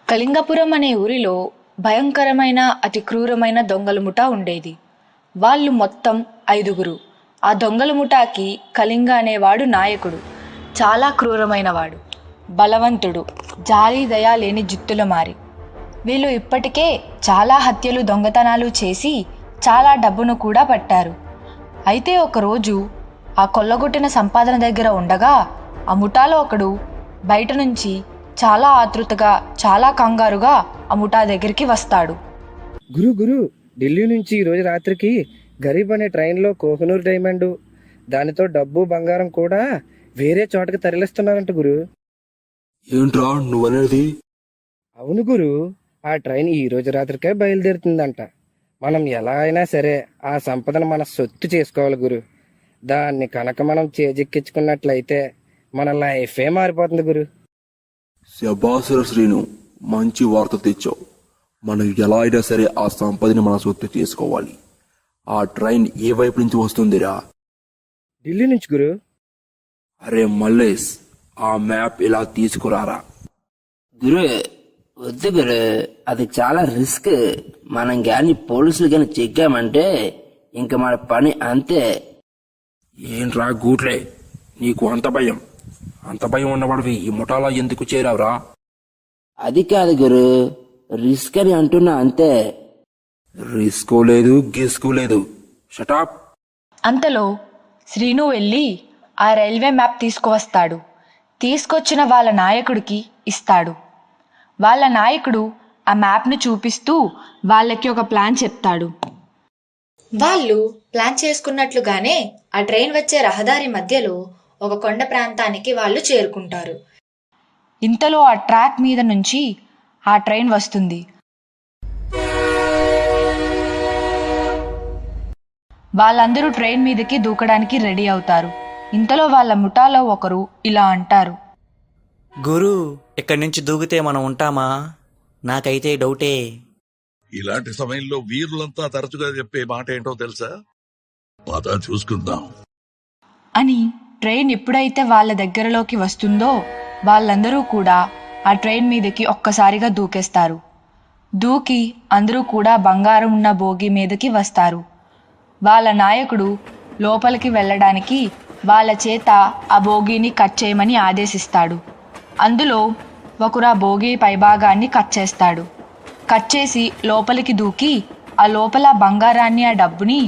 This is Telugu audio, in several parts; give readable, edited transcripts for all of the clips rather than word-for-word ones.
కళింగపురం అనే ఊరిలో భయంకరమైన అతి క్రూరమైన దొంగల ముఠా ఉండేది. వాళ్ళు మొత్తం 5గురు. ఆ దొంగల ముఠాకి కళింగ అనేవాడు నాయకుడు. చాలా క్రూరమైనవాడు, బలవంతుడు, జాలి దయ లేని జిత్తుల మారి. వీళ్ళు ఇప్పటికే చాలా హత్యలు దొంగతనాలు చేసి చాలా డబ్బును కూడా పట్టారు. అయితే ఒకరోజు ఆ కొల్లగొట్టిన సంపాదన దగ్గర ఉండగా ఆ ముఠాలో ఒకడు బయట నుంచి చాలా ఆతృతగా చాలా కంగారుగా ఆ ముఠా దగ్గరికి వస్తాడు. గురు గురు ఢిల్లీ నుంచి ఈరోజు రాత్రికి గరీబ్ అనే ట్రైన్లో కోహినూర్ డైమండ్ దానితో డబ్బు బంగారం కూడా వేరే చోటకి తరలిస్తున్నారంట గురు. ఏంట్రా నువ్వనేది? అవును గురు, ఆ ట్రైన్ ఈ రోజు రాత్రికే బయలుదేరుతుందంట. మనం ఎలా అయినా సరే ఆ సంపదను మన సొత్తు చేసుకోవాలి గురు. దాన్ని కనుక మనం చేజిక్కించుకున్నట్లయితే మన లైఫే మారిపోతుంది గురు. శబాసుర శ్రీను, మంచి వార్త తెచ్చావు. మనం ఎలా అయినా సరే ఆ సంపదని మన సొత్తు చేసుకోవాలి. ఆ ట్రైన్ ఏ వైపు నుంచి వస్తుందిరా? ఢిల్లీ నుంచి గురు. అరే మల్లేష్, ఆ మ్యాప్ ఇలా తీసుకురారా. గురు వద్దు గురు, అది చాలా రిస్క్. మనం గాని పోలీసులు గాని చెక్కామంటే ఇంక మన పని అంతే. ఏంట్రా గూట్లే, నీకు అంత భయం? అంత భయం ఉన్నవాడివి ఈ ముఠాలో ఎందుకు చేరావురా? అది కాదు గురు, రిస్క్ అని అంటున్నా అంతే. రిస్కో లేదు గిస్కో లేదు, షటాప్. అంతలో శ్రీను వెళ్ళి ఆ రైల్వే మ్యాప్ తీసుకువస్తాడు. తీసుకొచ్చిన వాళ్ళ నాయకుడికి ఇస్తాడు. వాళ్ళ నాయకుడు ఆ మ్యాప్ను చూపిస్తూ వాళ్ళకి ఒక ప్లాన్ చెప్తాడు. వాళ్ళు ప్లాన్ చేసుకున్నట్లుగానే ఆ ట్రైన్ వచ్చే రహదారి మధ్యలో ఒక కొండ ప్రాంతానికి వాళ్ళు చేరుకుంటారు. ఇంతలో ఆ ట్రాక్ మీద నుంచి ఆ ట్రైన్ వస్తుంది. వాళ్ళందరూ ట్రైన్ మీదకి దూకడానికి రెడీ అవుతారు. ఇంతలో వాళ్ళ ముఠాలో ఒకరు ఇలా అంటారు. గురు, ఇక్కడి నుంచి దూకితే మనం ఉంటామా? నాకైతే డౌటే. ఇలాంటి సమయంలో వీరులంతా తరచుగా చెప్పే మాట ఏంటో తెలుసా? పద చూసుకుందాం అని. ట్రైన్ ఎప్పుడైతే వాళ్ళ దగ్గరలోకి వస్తుందో వాళ్ళందరూ కూడా ఆ ట్రైన్ మీదకి ఒక్కసారిగా దూకేస్తారు. దూకి అందరూ కూడా బంగారం ఉన్న బోగి మీదకి వస్తారు. వాళ్ళ నాయకుడు లోపలికి వెళ్ళడానికి వాళ్ళ చేత ఆ బోగీని కట్ చేయమని ఆదేశిస్తాడు. అందులో ఒకరు ఆ బోగి పైభాగాన్ని కట్ చేస్తాడు. కట్ చేసి లోపలికి దూకి ఆ లోపల బంగారాన్ని ఆ డబ్బుని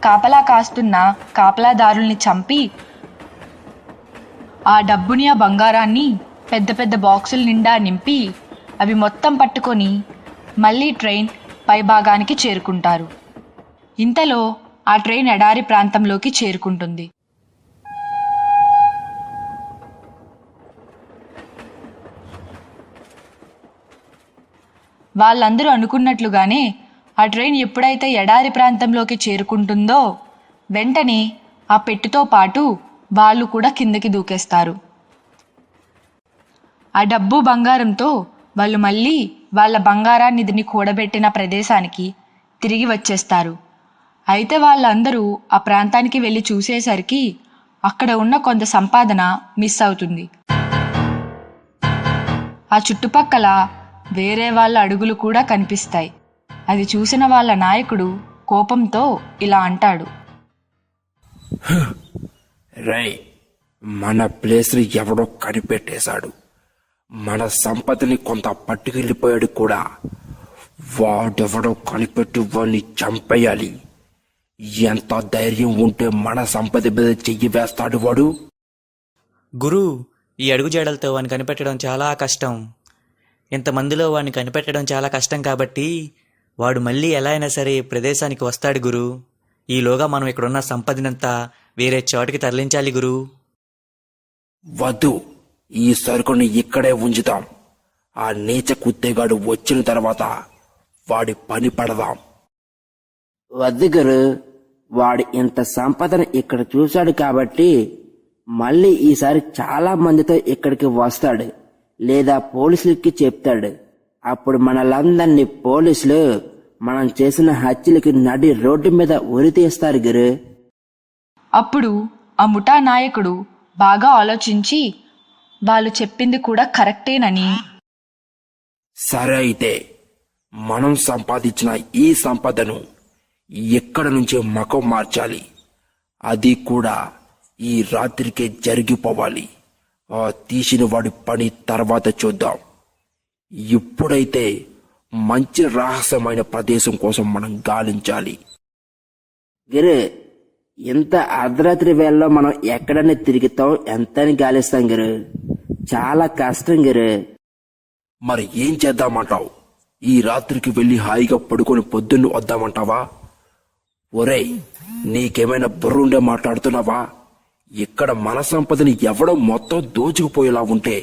కాపలా కాస్తున్న కాపలాదారుల్ని చంపి ఆ డబ్బుని ఆ బంగారాన్ని పెద్ద పెద్ద బాక్సుల నిండా నింపి అవి మొత్తం పట్టుకొని మళ్ళీ ట్రైన్ పైభాగానికి చేరుకుంటారు. ఇంతలో ఆ ట్రైన్ ఎడారి ప్రాంతంలోకి చేరుకుంటుంది. వాళ్ళందరూ అనుకున్నట్లుగానే ఆ ట్రైన్ ఎప్పుడైతే ఎడారి ప్రాంతంలోకి చేరుకుంటుందో వెంటనే ఆ పెట్టెతో పాటు వాళ్ళు కూడా కిందకి దూకేస్తారు. ఆ డబ్బు బంగారంతో వాళ్ళు మళ్ళీ వాళ్ళ బంగారాన్నిధిని కూడబెట్టిన ప్రదేశానికి తిరిగి వచ్చేస్తారు. అయితే వాళ్ళందరూ ఆ ప్రాంతానికి వెళ్ళి చూసేసరికి అక్కడ ఉన్న కొంత సంపాదన మిస్ అవుతుంది. ఆ చుట్టుపక్కల వేరే వాళ్ళ అడుగులు కూడా కనిపిస్తాయి. అది చూసిన వాళ్ళ నాయకుడు కోపంతో ఇలా అంటాడు. రై, మన ప్లేస్ ఎవడో కనిపెట్టేశాడు. మన సంపదని కొంత పట్టుకెళ్ళిపోయాడు కూడా. వాడెవడో కనిపెట్టి వాడిని చంపేయాలి. ఎంత ధైర్యం ఉంటే మన సంపద మీద చెయ్యి వేస్తాడు వాడు? గురు, ఈ అడుగు జాడలతో వాడిని కనిపెట్టడం చాలా కష్టం. ఇంతమందిలో వాడిని కనిపెట్టడం చాలా కష్టం కాబట్టి వాడు మళ్ళీ ఎలా అయినా సరే ప్రదేశానికి వస్తాడు గురు. ఈలోగా మనం ఇక్కడున్న సంపదనంతా వేరే చోటికి తరలించాలి గురు. వద్దు, ఈ సరుకుని ఇక్కడే ఉంచుతాం. ఆ నీచ కుత్తేగాడు వచ్చిన తర్వాత వాడి పని పడదాం. వద్దు గురు, వాడు ఇంత సంపదను ఇక్కడ చూశాడు కాబట్టి మళ్ళీ ఈసారి చాలా మందితో ఇక్కడికి వస్తాడు, లేదా పోలీసులకి చెప్తాడు. అప్పుడు మనలందరినీ పోలీసులు మనం చేసిన హత్యలకి నడి రోడ్డు మీద ఉరి తీస్తారు గురు. అప్పుడు ఆ ముఠా నాయకుడు బాగా ఆలోచించి వాళ్ళు చెప్పింది కూడా కరెక్టేనని సరే అయితే మనం సంపాదించిన ఈ సంపదను ఎక్కడి నుంచే మకం మార్చాలి. అది కూడా ఈ రాత్రికే జరిగిపోవాలి. ఆ తీసిన వాడి పని తర్వాత చూద్దాం. ఇప్పుడైతే మంచి రహస్యమైన ప్రదేశం కోసం మనం గాలించాలి. గిరే, ఇంత అర్ధరాత్రి వేళలో మనం ఎక్కడనే తిరుగుతాం, ఎంతని గాలిస్తాం గిరు? చాలా కష్టం గిరు. మరి ఏం చేద్దామంటావు? ఈ రాత్రికి వెళ్ళి హాయిగా పడుకొని పొద్దున్న వద్దామంటావా? ఒరేయ్, నీకేమైనా బుర్రుండే మాట్లాడుతున్నావా? ఇక్కడ మన సంపదని ఎవడో మొత్తం దోచుకుపోయేలా ఉంటే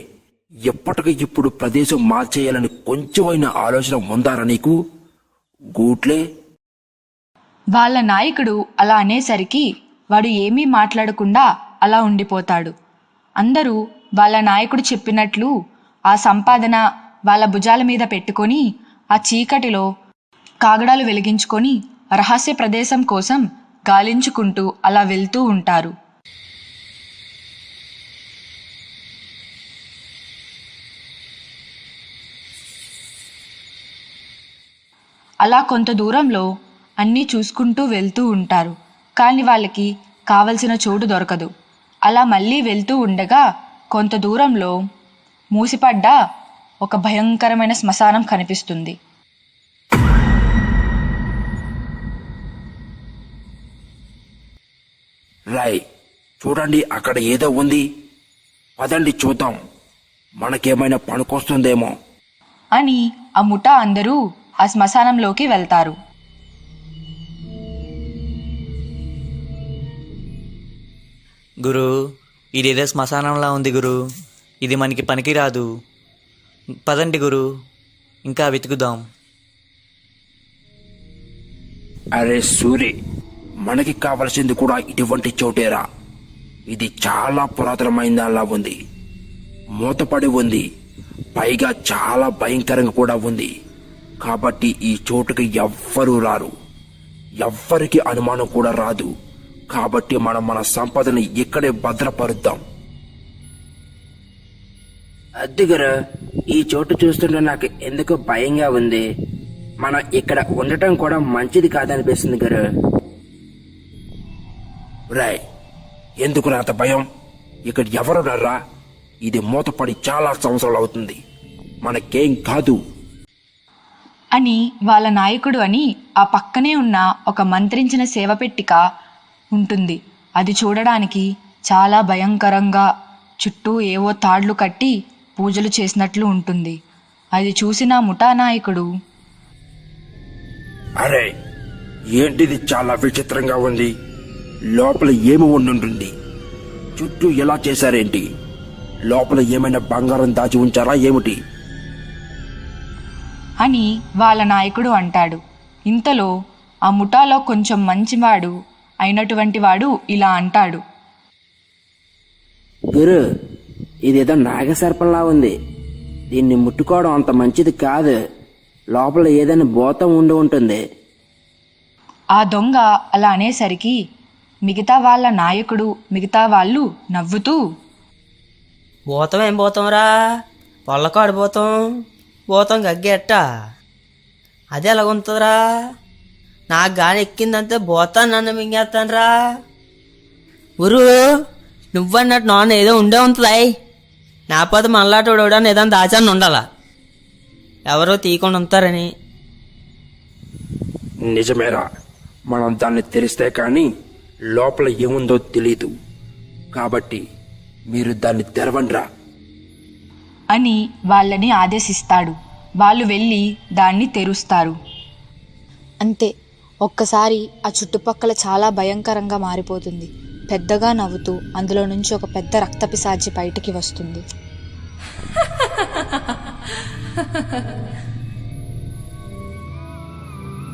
ఎప్పటికి ఇప్పుడు ప్రదేశం మార్చేయాలని కొంచెమైనా ఆలోచన ఉందారా నీకు? గూట్లే. వాళ్ళ నాయకుడు అలా అనేసరికి వాడు ఏమీ మాట్లాడకుండా అలా ఉండిపోతాడు. అందరూ వాళ్ళ నాయకుడు చెప్పినట్లు ఆ సంపాదన వాళ్ళ భుజాల మీద పెట్టుకొని ఆ చీకటిలో కాగడాలు వెలిగించుకొని రహస్య ప్రదేశం కోసం గాలించుకుంటూ అలా వెళ్తూ ఉంటారు. అలా కొంత దూరంలో అన్నీ చూసుకుంటూ వెళ్తూ ఉంటారు. కానీ వాళ్ళకి కావలసిన చోటు దొరకదు. అలా మళ్ళీ వెళ్తూ ఉండగా కొంత దూరంలో మూసిపడ్డ ఒక భయంకరమైన శ్మశానం కనిపిస్తుంది. రాయ్, చూడండి, అక్కడ ఏదో ఉంది. పదండి చూద్దాం, మనకేమైనా పనికొస్తుందేమో అని ఆ ముఠా అందరూ ఆ శ్మశానంలోకి వెళ్తారు. గురు, ఇదేదో శ్మశానంలా ఉంది గురు. ఇది మనకి పనికిరాదు. పదండి గురు, ఇంకా వెతుకుదాం. అరే సూరి, మనకి కావలసింది కూడా ఇటువంటి చోటేరా. ఇది చాలా పురాతనమైనలా ఉంది, మూతపడి ఉంది, పైగా చాలా భయంకరంగా కూడా ఉంది. కాబట్టి ఈ చోటుకి ఎవ్వరూ రారు, ఎవ్వరికి అనుమానం కూడా రాదు. కాబట్టి మనం మన సంపదని ఇక్కడే భద్రపరుద్దాం. అద్దుగారు, ఈ చోటు చూస్తుంటే నాకు ఎందుకో భయంగా ఉంది. మనం ఇక్కడ ఉండటం కూడా మంచిది కాదనిపిస్తుంది గారు. రాయ్, ఎందుకు అంత భయం? ఇక్కడ ఎవరున్నారా? ఇది మూతపడి చాలా సంవత్సరాలు అవుతుంది, మనకేం కాదు అని వాళ్ళ నాయకుడు అని ఆ పక్కనే ఉన్న ఒక మంత్రించిన సేవపెట్టిక ఉంటుంది. అది చూడడానికి చాలా భయంకరంగా చుట్టూ ఏవో తాళ్లు కట్టి పూజలు చేసినట్లు ఉంటుంది. అది చూసిన ముఠా నాయకుడు, అరే ఏంటిది, చాలా విచిత్రంగా ఉంది. లోపల ఏమి ఉండుంటుంది? చుట్టూ ఎలా చేశారేంటి? లోపల ఏమైనా బంగారం దాచి ఉంచారా ఏమిటి? అని వాళ్ళ నాయకుడు అంటాడు. ఇంతలో ఆ ముఠాలో కొంచెం మంచివాడు అయినటువంటి వాడు ఇలా అంటాడు, గురు, ఇదేదో నాగసర్పంలా ఉంది. దీన్ని ముట్టుకోవడం అంత మంచిది కాదు. లోపల ఏదైనా భూతం ఉండి ఉంటుంది. ఆ దొంగ అలా అనేసరికి మిగతా వాళ్ళ నాయకుడు మిగతా వాళ్ళు నవ్వుతూ, భూతం ఏం భూతంరా, పొల్లకాడు భూతం, భూతం గగ్గెట్ట, అది ఎలాగుంటుందిరా? నాకు గాని ఎక్కిందంటే భూతాన్ని నన్ను మింగేస్తానరా. ఊరు నువ్వన్నట్టు నాన్న ఏదో ఉండే ఉంటుంది. నాపోతే మనలాటోడు ఏదైనా దాచాన్ని ఉండాలా, ఎవరో తీయకుండా ఉంటారని. నిజమేరా, మనం దాన్ని తెలిస్తే కానీ లోపల ఏముందో తెలీదు. కాబట్టి మీరు దాన్ని తెరవండ్రా అని వాళ్ళని ఆదేశిస్తాడు. వాళ్ళు వెళ్ళి దాన్ని తెరుస్తారు. అంతే, ఒక్కసారి ఆ చుట్టుపక్కల చాలా భయంకరంగా మారిపోతుంది. పెద్దగా నవ్వుతూ అందులో నుంచి ఒక పెద్ద రక్తపిశాచి బయటికి వస్తుంది.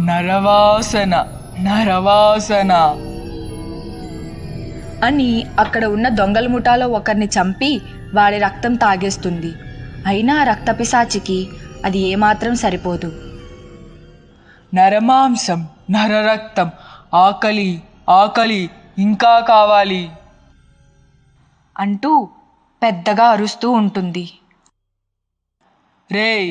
నరవాసన నరవాసన అని అక్కడ ఉన్న దొంగల ముఠాలో ఒకరిని చంపి వాడి రక్తం తాగేస్తుంది. అయినా ఆ రక్తపిశాచికి అది ఏమాత్రం సరిపోదు. నరమాంసం నరరక్తం, ఆకలి ఆకలి, ఇంకా కావాలి అంటూ పెద్దగా అరుస్తూ ఉంటుంది. రేయ్,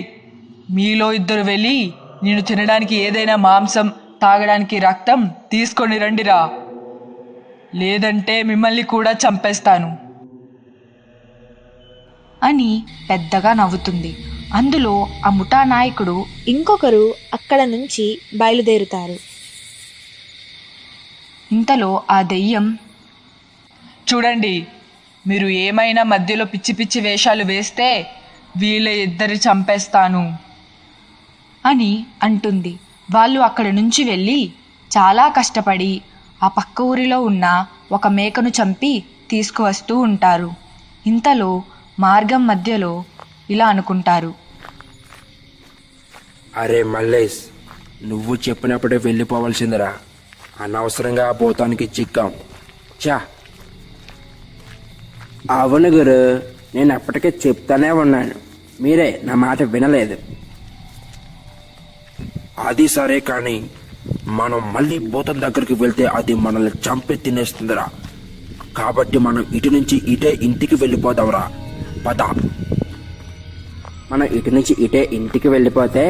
మీలో ఇద్దరు వెళ్ళి నేను తినడానికి ఏదైనా మాంసం తాగడానికి రక్తం తీసుకొని రండిరా, లేదంటే మిమ్మల్ని కూడా చంపేస్తాను అని పెద్దగా నవ్వుతుంది. అందులో ఆ ముఠా నాయకుడు ఇంకొకరు అక్కడ నుంచి బయలుదేరుతారు. ఇంతలో ఆ దెయ్యం, చూడండి, మీరు ఏమైనా మధ్యలో పిచ్చి పిచ్చి వేషాలు వేస్తే వీళ్ళ ఇద్దరు చంపేస్తాను అని అంటుంది. వాళ్ళు అక్కడి నుంచి వెళ్ళి చాలా కష్టపడి ఆ పక్క ఊరిలో ఉన్న ఒక మేకను చంపి తీసుకువస్తూ ఉంటారు. ఇంతలో మార్గం మధ్యలో ఇలా అనుకుంటారు, అరే మల్లేష్, నువ్వు చెప్పినప్పుడే వెళ్ళిపోవలసిందిరా. అనవసరంగా ఆ భూతానికి చిక్కాం. చా, అవును గురు, నేను అప్పటికే చెప్తానే ఉన్నాను, మీరే నా మాట వినలేదు. అది సరే కానీ మనం మళ్ళీ భూతం దగ్గరికి వెళ్తే అది మనల్ని చంపి తినేస్తుందిరా. కాబట్టి మనం ఇటు నుంచి ఇటే ఇంటికి వెళ్ళిపోదాంరా. పద. మనం ఇటు నుంచి ఇటే ఇంటికి వెళ్ళిపోతే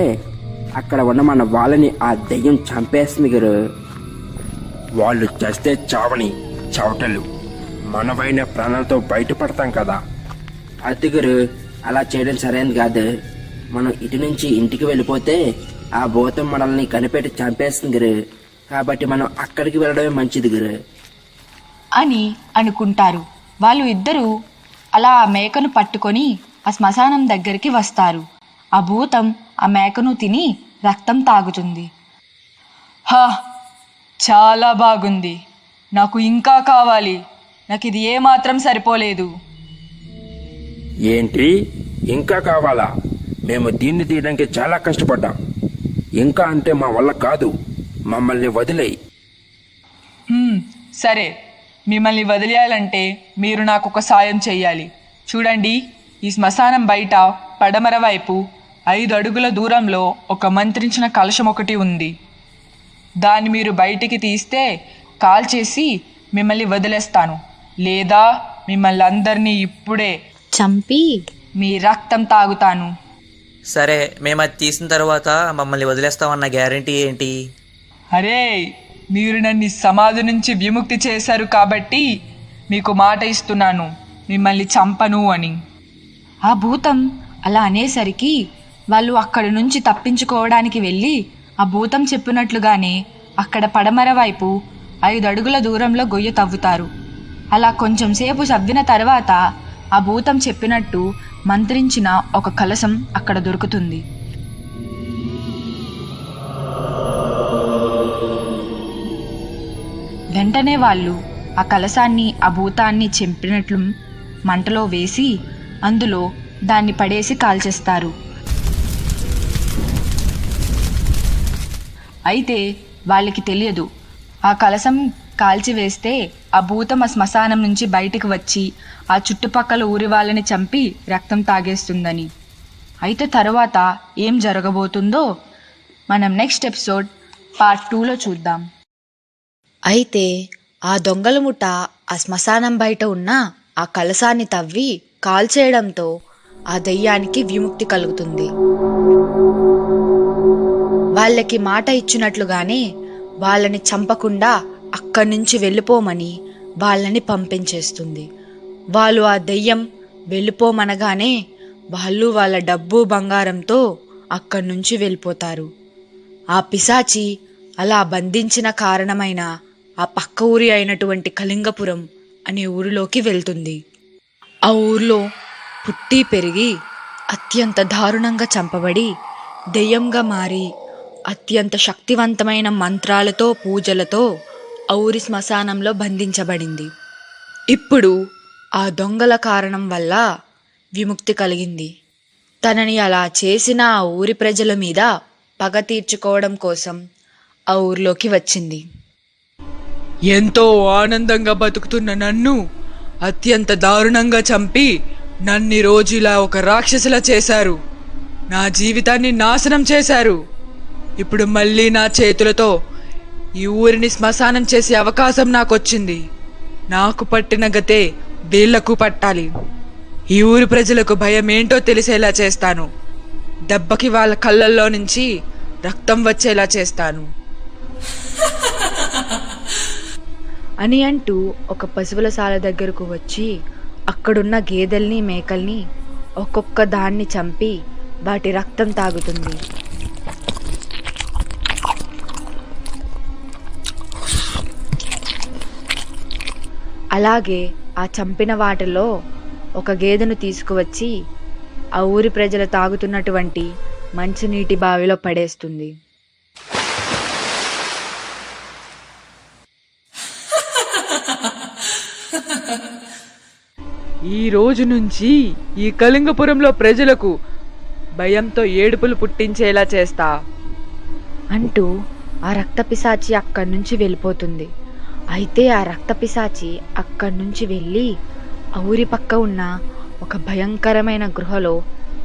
అక్కడ ఉన్న మన వాళ్ళని ఆ దెయ్యం చంపేస్తుంది గురు. వాళ్ళు చేస్తే చావని చవటలు, మనవైన ప్రాణాలతో బయటపడతాం కదా. అది గురు, అలా చేయడం సరైనది కాదు. మనం ఇటు నుంచి ఇంటికి వెళ్ళిపోతే ఆ భూతం మనల్ని కనిపెట్టి చంపేస్తుంది గురు. కాబట్టి మనం అక్కడికి వెళ్ళడమే మంచిది గురు అని అనుకుంటారు. వాళ్ళు ఇద్దరూ అలా ఆ మేకను పట్టుకొని ఆ శ్మశానం దగ్గరికి వస్తారు. ఆ భూతం ఆ మేకను తిని రక్తం తాగుతుంది. హా, చాలా బాగుంది, నాకు ఇంకా కావాలి, నాకు ఇది ఏమాత్రం సరిపోలేదు. ఏంటి ఇంకా కావాలా? మేము దీన్ని తీయడానికి చాలా కష్టపడ్డాం. ఇంకా అంటే మా వల్ల కాదు, మమ్మల్ని వదిలేయి. సరే, మిమ్మల్ని వదిలేయాలంటే మీరు నాకు ఒక సాయం చెయ్యాలి. చూడండి, ఈ శ్మశానం బయట పడమర వైపు 5 అడుగుల దూరంలో ఒక మంత్రించిన కలశం ఒకటి ఉంది. దాన్ని మీరు బయటికి తీస్తే కాల్చేసి మిమ్మల్ని వదిలేస్తాను, లేదా మిమ్మల్ని అందరినీ ఇప్పుడే చంపి మీ రక్తం తాగుతాను. సరే, మేము అది తీసిన తర్వాత మమ్మల్ని వదిలేస్తామన్న గ్యారంటీ ఏంటి? అరే, మీరు నన్ను ఈ సమాధి నుంచి విముక్తి చేశారు కాబట్టి మీకు మాట ఇస్తున్నాను, మిమ్మల్ని చంపను అని. ఆ భూతం అలా అనేసరికి వాళ్ళు అక్కడి నుంచి తప్పించుకోవడానికి వెళ్ళి ఆ భూతం చెప్పినట్లుగానే అక్కడ పడమర వైపు 5 అడుగుల దూరంలో గొయ్య తవ్వుతారు. అలా కొంచెం సేపు చవ్విన తర్వాత ఆ భూతం చెప్పినట్టు మంత్రించిన ఒక కలశం అక్కడ దొరుకుతుంది. వెంటనే వాళ్ళు ఆ కలశాన్ని ఆ భూతాన్ని చెంపినట్లు మంటలో వేసి అందులో దాన్ని పడేసి కాల్చేస్తారు. అయితే వాళ్ళకి తెలియదు, ఆ కలశం కాల్చివేస్తే ఆ భూతం ఆ శ్మశానం నుంచి బయటికి వచ్చి ఆ చుట్టుపక్కల ఊరి వాళ్ళని చంపి రక్తం తాగేస్తుందని. అయితే తరువాత ఏం జరగబోతుందో మనం నెక్స్ట్ ఎపిసోడ్ పార్ట్ 2లో చూద్దాం. అయితే ఆ దొంగల ముఠ ఆ శ్మశానం బయట ఉన్న ఆ కలశాన్ని తవ్వి కాల్చేయడంతో ఆ దెయ్యానికి విముక్తి కలుగుతుంది. వాళ్ళకి మాట ఇచ్చినట్లుగానే వాళ్ళని చంపకుండా అక్కడి నుంచి వెళ్ళిపోమని వాళ్ళని పంపించేస్తుంది. వాళ్ళు ఆ దెయ్యం వెళ్ళిపోమనగానే వాళ్ళు వాళ్ళ డబ్బు బంగారంతో అక్కడి నుంచి వెళ్ళిపోతారు. ఆ పిశాచి అలా బంధించిన కారణమైన ఆ పక్క ఊరి అయినటువంటి కళింగపురం అనే ఊరిలోకి వెళ్తుంది. ఆ ఊర్లో పుట్టి పెరిగి అత్యంత దారుణంగా చంపబడి దెయ్యంగా మారి అత్యంత శక్తివంతమైన మంత్రాలతో పూజలతో ఆ ఊరి శ్మశానంలో బంధించబడింది. ఇప్పుడు ఆ దొంగల కారణం వల్ల విముక్తి కలిగింది. తనని అలా చేసిన ఆ ఊరి ప్రజల మీద పగ తీర్చుకోవడం కోసం ఆ ఊర్లోకి వచ్చింది. ఎంతో ఆనందంగా బతుకుతున్న నన్ను అత్యంత దారుణంగా చంపి నన్ని రోజులా ఒక రాక్షసులా చేశారు. నా జీవితాన్ని నాశనం చేశారు. ఇప్పుడు మళ్ళీ నా చేతులతో ఈ ఊరిని శ్మశానం చేసే అవకాశం నాకొచ్చింది. నాకు పట్టిన గతే వీళ్లకు పట్టాలి. ఈ ఊరి ప్రజలకు భయం ఏంటో తెలిసేలా చేస్తాను. దెబ్బకి వాళ్ళ కళ్ళల్లో నుంచి రక్తం వచ్చేలా చేస్తాను అని అంటూ ఒక పశువుల శాల దగ్గరకు వచ్చి అక్కడున్న గేదెల్ని మేకల్ని ఒక్కొక్క దాన్ని చంపి వాటి రక్తం తాగుతుంది. అలాగే ఆ చంపిన వాటిలో ఒక గేదెను తీసుకువచ్చి ఆ ఊరి ప్రజలు తాగుతున్నటువంటి మంచినీటి బావిలో పడేస్తుంది. ఈ రోజు నుంచి ఈ కళింగపురంలో ప్రజలకు భయంతో ఏడుపులు పుట్టించేలా చేస్తా అంటూ ఆ రక్తపిశాచి అక్కడి నుంచి వెళ్ళిపోతుంది. అయితే ఆ రక్తపిశాచి అక్కడి నుంచి వెళ్ళి ఆ ఊరి పక్క ఉన్న ఒక భయంకరమైన గృహలో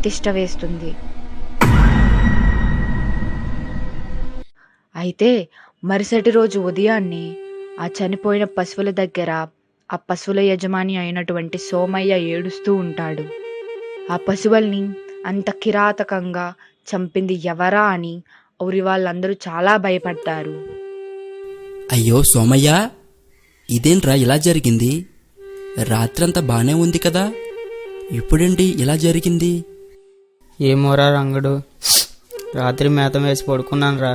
తిష్ట వేస్తుంది. అయితే మరుసటి రోజు ఉదయాన్నే ఆ చనిపోయిన పశువుల దగ్గర ఆ పశువుల యజమాని అయినటువంటి సోమయ్య ఏడుస్తూ ఉంటాడు. ఆ పశువుల్ని అంత కిరాతకంగా చంపింది ఎవరా అని ఊరి వాళ్ళందరూ చాలా భయపడ్డారు. అయ్యో సోమయ్య, ఇదేంట్రా ఇలా జరిగింది? రాత్రంతా బానే ఉంది కదా, ఇప్పుడేంటి ఇలా జరిగింది? ఏమోరా రంగడు, రాత్రి మేత వేసి పడుకున్నాను రా,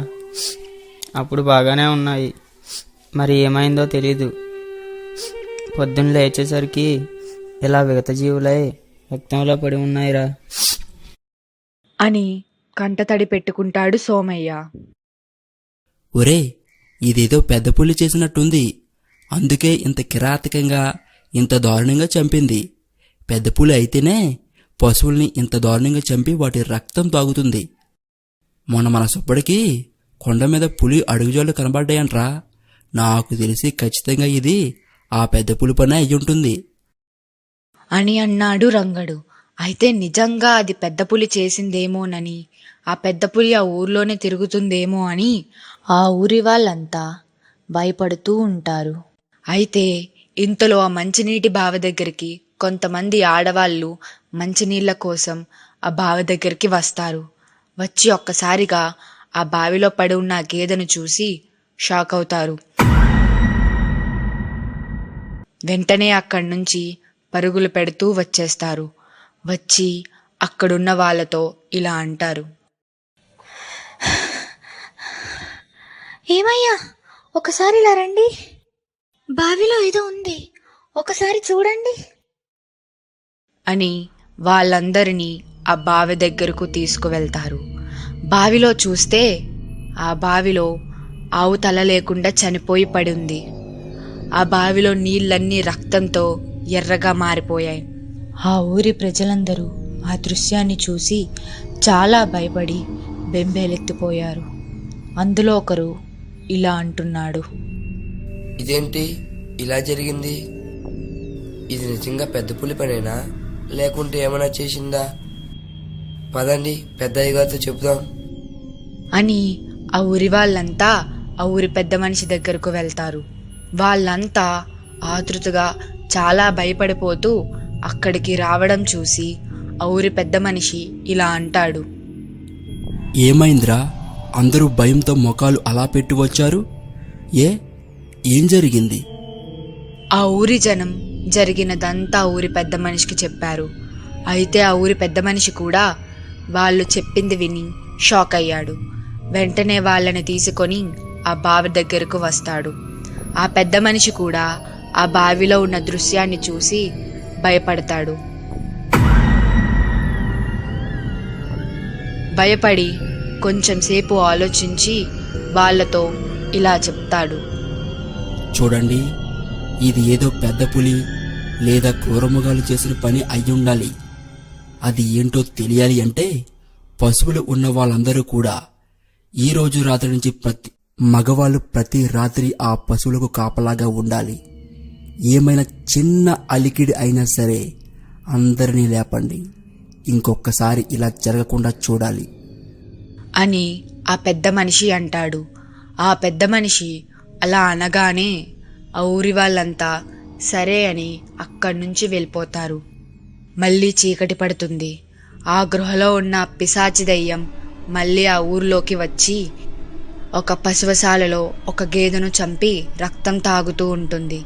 అప్పుడు బాగానే ఉన్నాయి, మరి ఏమైందో తెలీదు. పొద్దున్న లేచేసరికి ఇలా విగత జీవులై రక్తంలో పడి ఉన్నాయిరా అని కంటతడి పెట్టుకుంటాడు సోమయ్య. ఒరే, ఇదేదో పెద్ద పులి చేసినట్టుంది, అందుకే ఇంత కిరాతకంగా ఇంత దారుణంగా చంపింది. పెద్ద పులి అయితేనే పశువుల్ని ఇంత దారుణంగా చంపి వాటి రక్తం తాగుతుంది. మొన్న మన సుబ్బడికి కొండ మీద పులి అడుగుజాలు కనబడ్డాయంట్రా. నాకు తెలిసి ఖచ్చితంగా ఇది ఆ పెద్ద పులి పని అయ్యుంటుంది అని అన్నాడు రంగడు. అయితే నిజంగా అది పెద్ద పులి చేసిందేమోనని, ఆ పెద్ద పులి ఆ ఊర్లోనే తిరుగుతుందేమో అని ఆ ఊరి వాళ్ళంతా భయపడుతూ ఉంటారు. అయితే ఇంతలో ఆ మంచినీటి బావి దగ్గరికి కొంతమంది ఆడవాళ్ళు మంచినీళ్ళ కోసం ఆ బావి దగ్గరికి వస్తారు. వచ్చి ఒక్కసారిగా ఆ బావిలో పడి ఉన్న ఆ గేదెను చూసి షాక్ అవుతారు. వెంటనే అక్కడి నుంచి పరుగులు పెడుతూ వచ్చేస్తారు. వచ్చి అక్కడున్న వాళ్ళతో ఇలా అంటారు. ఏమయ్యా, ఒకసారి ఇలా రండి, బావిలో ఏదో ఉంది, ఒకసారి చూడండి అని వాళ్ళందరినీ ఆ బావి దగ్గరకు తీసుకువెళ్తారు. బావిలో చూస్తే ఆ బావిలో ఆవు తల లేకుండా చనిపోయి పడి ఉంది. ఆ బావిలో నీళ్ళన్నీ రక్తంతో ఎర్రగా మారిపోయాయి. ఆ ఊరి ప్రజలందరూ ఆ దృశ్యాన్ని చూసి చాలా భయపడి బెంబేలెత్తిపోయారు. అందులో ఒకరు ఇలా అంటున్నాడు. ఇదేంటి ఇలా జరిగింది? ఇది నిజంగా పెద్ద పులి పనేనా, లేకుంటే ఏమైనా చేసిందా? పదండి పెద్దయ్య గారితో చెప్దాం అని ఆ ఊరి వాళ్ళంతా ఆ ఊరి పెద్ద మనిషి దగ్గరకు వెళ్తారు. వాళ్ళంతా ఆతృతగా చాలా భయపడిపోతూ అక్కడికి రావడం చూసి ఆ ఊరి పెద్ద మనిషి ఇలా అంటాడు. ఏమైందిరా, అందరూ భయంతో ముఖాలు అలా పెట్టి వచ్చారు? ఏం జరిగింది? ఆ ఊరి జనం జరిగినదంతా ఊరి పెద్ద మనిషికి చెప్పారు. అయితే ఆ ఊరి పెద్ద మనిషి కూడా వాళ్ళు చెప్పింది విని షాక్ అయ్యాడు. వెంటనే వాళ్ళని తీసుకొని ఆ బావి దగ్గరకు వస్తాడు. ఆ పెద్ద మనిషి కూడా ఆ బావిలో ఉన్న దృశ్యాన్ని చూసి భయపడతాడు. భయపడి కొంచెం సేపు ఆలోచించి వాళ్ళతో ఇలా చెప్తాడు. చూడండి, ఇది ఏదో పెద్ద పులి లేదా క్రూరమృగాలు చేసిన పని అయ్యుండాలి. అది ఏంటో తెలియాలి అంటే పశువులు ఉన్న వాళ్ళందరూ కూడా ఈ రోజు రాత్రి నుంచి మగవాళ్ళు ప్రతి రాత్రి ఆ పశువులకు కాపలాగా ఉండాలి. ఏమైనా చిన్న అలికిడి అయినా సరే అందరినీ లేపండి. ఇంకొకసారి ఇలా జరగకుండా చూడాలి అని ఆ పెద్ద మనిషి అంటాడు. ఆ పెద్ద మనిషి అలా అనగానే ఆ ఊరి వాళ్ళంతా సరే అని అక్కడి నుంచి వెళ్ళిపోతారు. మళ్ళీ చీకటి పడుతుంది. ఆ గృహలో ఉన్న పిశాచి దయ్యం మళ్ళీ ఆ ఊర్లోకి వచ్చి ఒక పశువశాలలో ఒక గేదెను చంపి రక్తం తాగుతూ ఉంటుంది.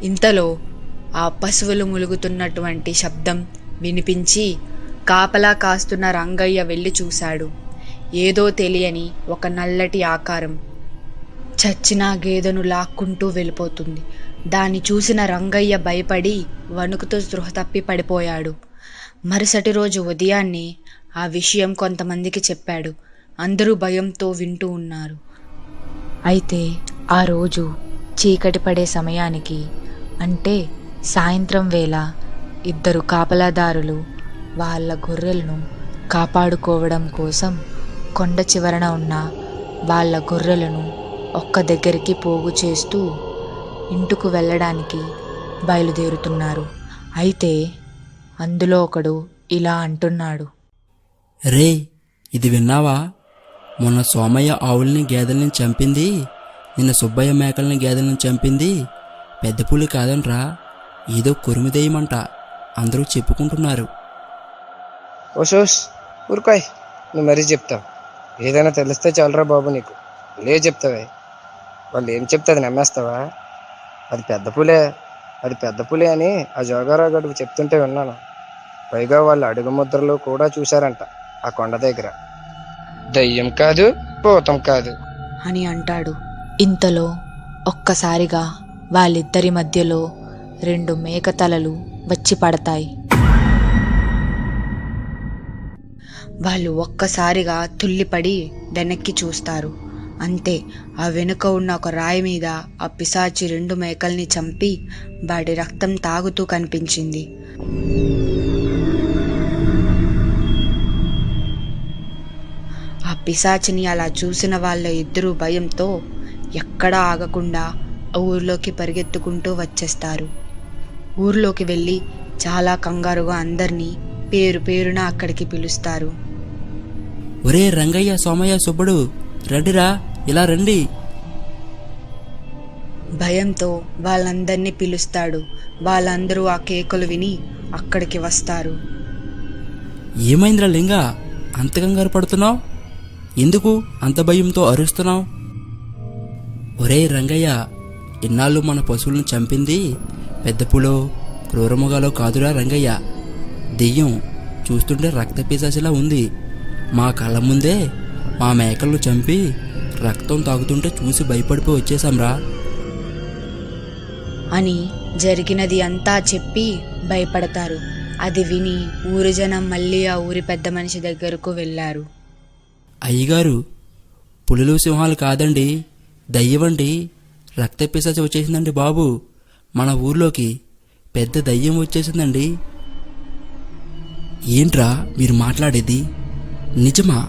ఇంతలో ఆ పశువులు ములుగుతున్నటువంటి శబ్దం వినిపించి కాపలా కాస్తున్న రంగయ్య వెళ్ళి చూశాడు. ఏదో తెలియని ఒక నల్లటి ఆకారం చచ్చిన గేదెను లాక్కుంటూ వెళ్ళిపోతుంది. దాన్ని చూసిన రంగయ్య భయపడి వణుకుతూ స్పృహ తప్పి పడిపోయాడు. మరుసటి రోజు ఉదయాన్నే ఆ విషయం కొంతమందికి చెప్పాడు. అందరూ భయంతో వింటూ ఉన్నారు. అయితే ఆ రోజు చీకటి పడే సమయానికి, అంటే సాయంత్రం వేళ, ఇద్దరు కాపలాదారులు వాళ్ళ గొర్రెలను కాపాడుకోవడం కోసం కొండ చివరన ఉన్న వాళ్ళ గొర్రెలను ఒక్క దగ్గరికి పోగు చేస్తూ ఇంటికి వెళ్ళడానికి బయలుదేరుతున్నారు. అయితే అందులో ఒకడు ఇలా అంటున్నాడు. రే, ఇది విన్నావా? మొన్న సోమయ్య ఆవుల్ని గేదెల్ని చంపింది, నిన్న సుబ్బయ్య మేకల్ని గేదెల్ని చంపింది పెద్ద పులి కాదనరా, ఏదో కొరిమిదేయమంట అందరూ చెప్పుకుంటున్నారు. ఓషోష్ ఊరుకోయ్, నువ్వు మరీ చెప్తావు. ఏదైనా తెలిస్తే చాలరా బాబు నీకు. లే చెప్తావే. వాళ్ళు ఏం చెప్తే అది నమ్మేస్తావా? అది పెద్ద పులే అని ఆ జోగారావు గడుపు చెప్తుంటే విన్నాను. పైగా వాళ్ళ అడుగు ముద్రలు కూడా చూశారంట ఆ కొండ దగ్గర. దయ్యం కాదు, భూతం కాదు అని అంటాడు. ఇంతలో ఒక్కసారిగా వాళ్ళిద్దరి మధ్యలో 2 మేకతలలు వచ్చి పడతాయి. వాళ్ళు ఒక్కసారిగా తుల్లిపడి వెనక్కి చూస్తారు. అంతే, ఆ వెనుక ఉన్న ఒక రాయి మీద ఆ పిశాచి 2 మేకల్ని చంపి వాడి రక్తం తాగుతూ కనిపించింది. ఆ పిశాచిని అలా చూసిన వాళ్ళ ఇద్దరు భయంతో ఎక్కడా ఆగకుండా ఆ ఊర్లోకి పరిగెత్తుకుంటూ వచ్చేస్తారు. ఊర్లోకి వెళ్ళి చాలా కంగారుగా అందరినీ పేరు పేరున అక్కడికి పిలుస్తారు. ఒరే రంగయ్య, సోమయ్య, సుబ్బడు, రండిరా, ఇలా రండి. భయంతో వాళ్ళందరినీ పిలుస్తాడు. వాళ్ళందరూ ఆ కేకలు విని అక్కడికి వస్తారు. ఏమైందిరా లింగా, అంత కంగారు పడుతున్నావు? ఎందుకు అంత భయంతో అరుస్తున్నావు? ఒరే రంగయ్య, ఇన్నాళ్ళు మన పశువులను చంపింది పెద్ద పులో క్రూరముగాలో కాదురా రంగయ్య, దెయ్యం. చూస్తుంటే రక్త పిశాచిలా ఉంది. మా కళ్ళ ముందే మా మేకలను చంపి రక్తం తాగుతుంటే చూసి భయపడిపోయి వచ్చేసాంరా అని జరిగినది అంతా చెప్పి భయపడతారు. అది విని ఊరి జనం మళ్ళీ ఆ ఊరి పెద్ద మనిషి దగ్గరకు వెళ్ళారు. అయ్యగారు, పులులు సింహాలు కాదండి, దయ్యమండి. రక్త పిశాచి వచ్చేసిందండి బాబు. మన ఊర్లోకి పెద్ద దయ్యం వచ్చేసిందండి. ఏంట్రా మీరు మాట్లాడేది? నిజమా?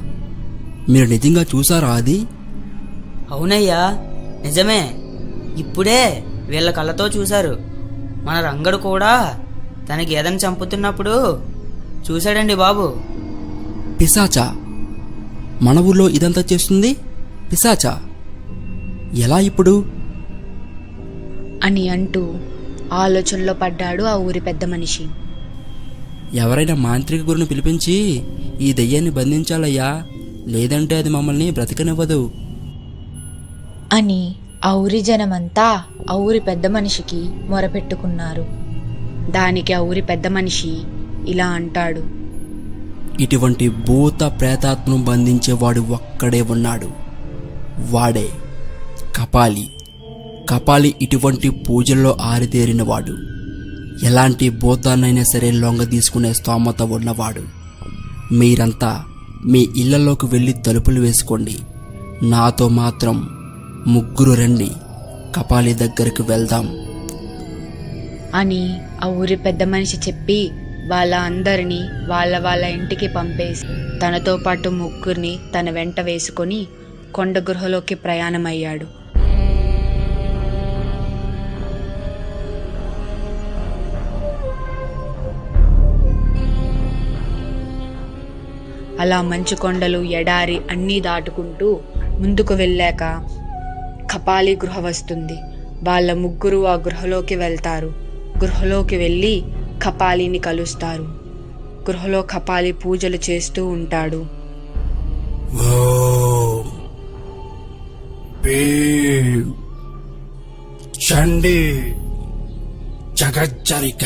మీరు నిజంగా చూసారా అది? అవునయ్యా, నిజమే. ఇప్పుడే వీళ్ళ కళ్ళతో చూశారు. మన రంగడు కూడా తనకి ఏదైనా చంపుతున్నప్పుడు చూశాడండి బాబు. పిశాచా? మన ఊర్లో ఇదంతా చేస్తుంది పిశాచా? ఎలా ఇప్పుడు? అని అంటూ ఆలోచనలో పడ్డాడు ఆ ఊరి పెద్ద మనిషి. ఎవరైనా మాంత్రిక గురుని పిలిపించి ఈ దయ్యాన్ని బంధించాలయ్యా, లేదంటే అది మమ్మల్ని బ్రతకనివ్వదు అని ఆ ఊరి జనమంతా ఆ ఊరి పెద్ద మనిషికి మొరపెట్టుకున్నారు. దానికి ఆ ఊరి పెద్ద మనిషి ఇలా అంటాడు. ఇటువంటి భూత ప్రేతాత్మను బంధించేవాడు ఒక్కడే ఉన్నాడు. వాడే కపాలి. కపాలి ఇటువంటి పూజల్లో ఆరితేరినవాడు. ఎలాంటి భూతాన్నైనా సరే లొంగ తీసుకునే స్తోమత ఉన్నవాడు. మీరంతా మీ ఇళ్లలోకి వెళ్ళి తలుపులు వేసుకోండి. నాతో మాత్రం 3 రండి, కపాలి దగ్గరకు వెళ్దాం అని ఆ ఊరి పెద్ద మనిషి చెప్పి వాళ్ళ అందరినీ వాళ్ళ ఇంటికి పంపేసి తనతో పాటు 3 తన వెంట వేసుకొని కొండ గుహలోకి ప్రయాణమయ్యాడు. అలా మంచు కొండలు, ఎడారి అన్నీ దాటుకుంటూ ముందుకు వెళ్ళాక కపాలి గృహ వస్తుంది. వాళ్ళ ముగ్గురు ఆ గృహలోకి వెళ్తారు. గృహలోకి వెళ్ళి కపాలిని కలుస్తారు. గృహలో కపాలి పూజలు చేస్తూ ఉంటాడు. ఓం భీం చండీ జగజ్జరిక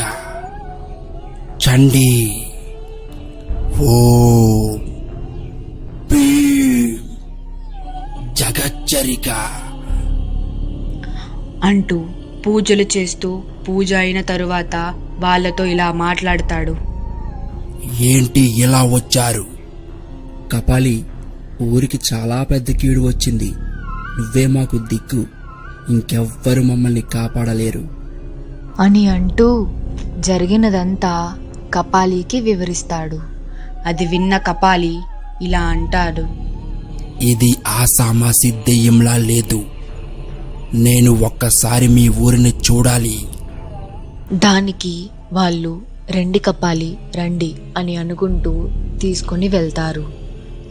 చండీ ఓం భీం జగజ్జరిక అంటూ పూజలు చేస్తూ పూజ అయిన తరువాత వాళ్ళతో ఇలా మాట్లాడతాడు. ఏంటి ఇలా వచ్చారు? కపాలి, ఊరికి చాలా పెద్ద కీడు వచ్చింది. నువ్వే మాకు దిక్కు. ఇంకెవ్వరు మమ్మల్ని కాపాడలేరు అని అంటూ జరిగినదంతా కపాలికి వివరిస్తాడు. అది విన్న కపాలి ఇలా అంటాడు. ఇది ఆసామాసి దెయ్యంలా లేదు. నేను ఒక్కసారి మీ ఊరిని చూడాలి. దానికి వాళ్ళు రండి కపాలి రండి అని అనుకుంటూ తీసుకుని వెళ్తారు.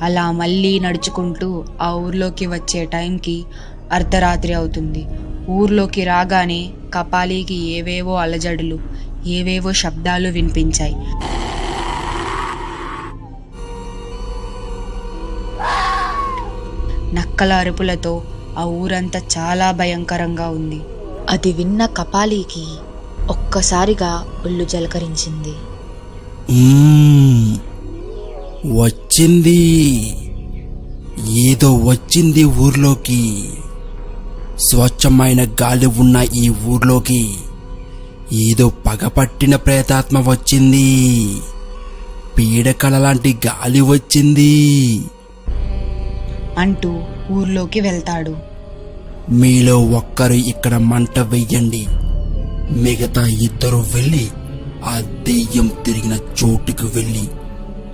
అలా మళ్ళీ నడుచుకుంటూ ఆ ఊర్లోకి వచ్చే టైంకి అర్ధరాత్రి అవుతుంది. ఊర్లోకి రాగానే కపాలికి ఏవేవో అలజడులు, ఏవేవో శబ్దాలు వినిపించాయి. నక్కల అరుపులతో ఆ ఊరంతా చాలా భయంకరంగా ఉంది. అది విన్న కపాలికి ఒక్కసారిగా ఒళ్ళు జలకరించింది. వచ్చింది, ఏదో వచ్చింది ఊర్లోకి. స్వచ్ఛమైన గాలి ఉన్న ఈ ఊర్లోకి ఏదో పగపట్టిన ప్రేతాత్మ వచ్చింది. పీడకల లాంటి గాలి వచ్చింది అంటూ ఊర్లోకి వెళ్తాడు. మీలో ఒక్కరు ఇక్కడ మంట వెయ్యండి. మిగతా ఇద్దరు వెళ్ళి ఆ దెయ్యం తిరిగిన చోటుకు వెళ్ళి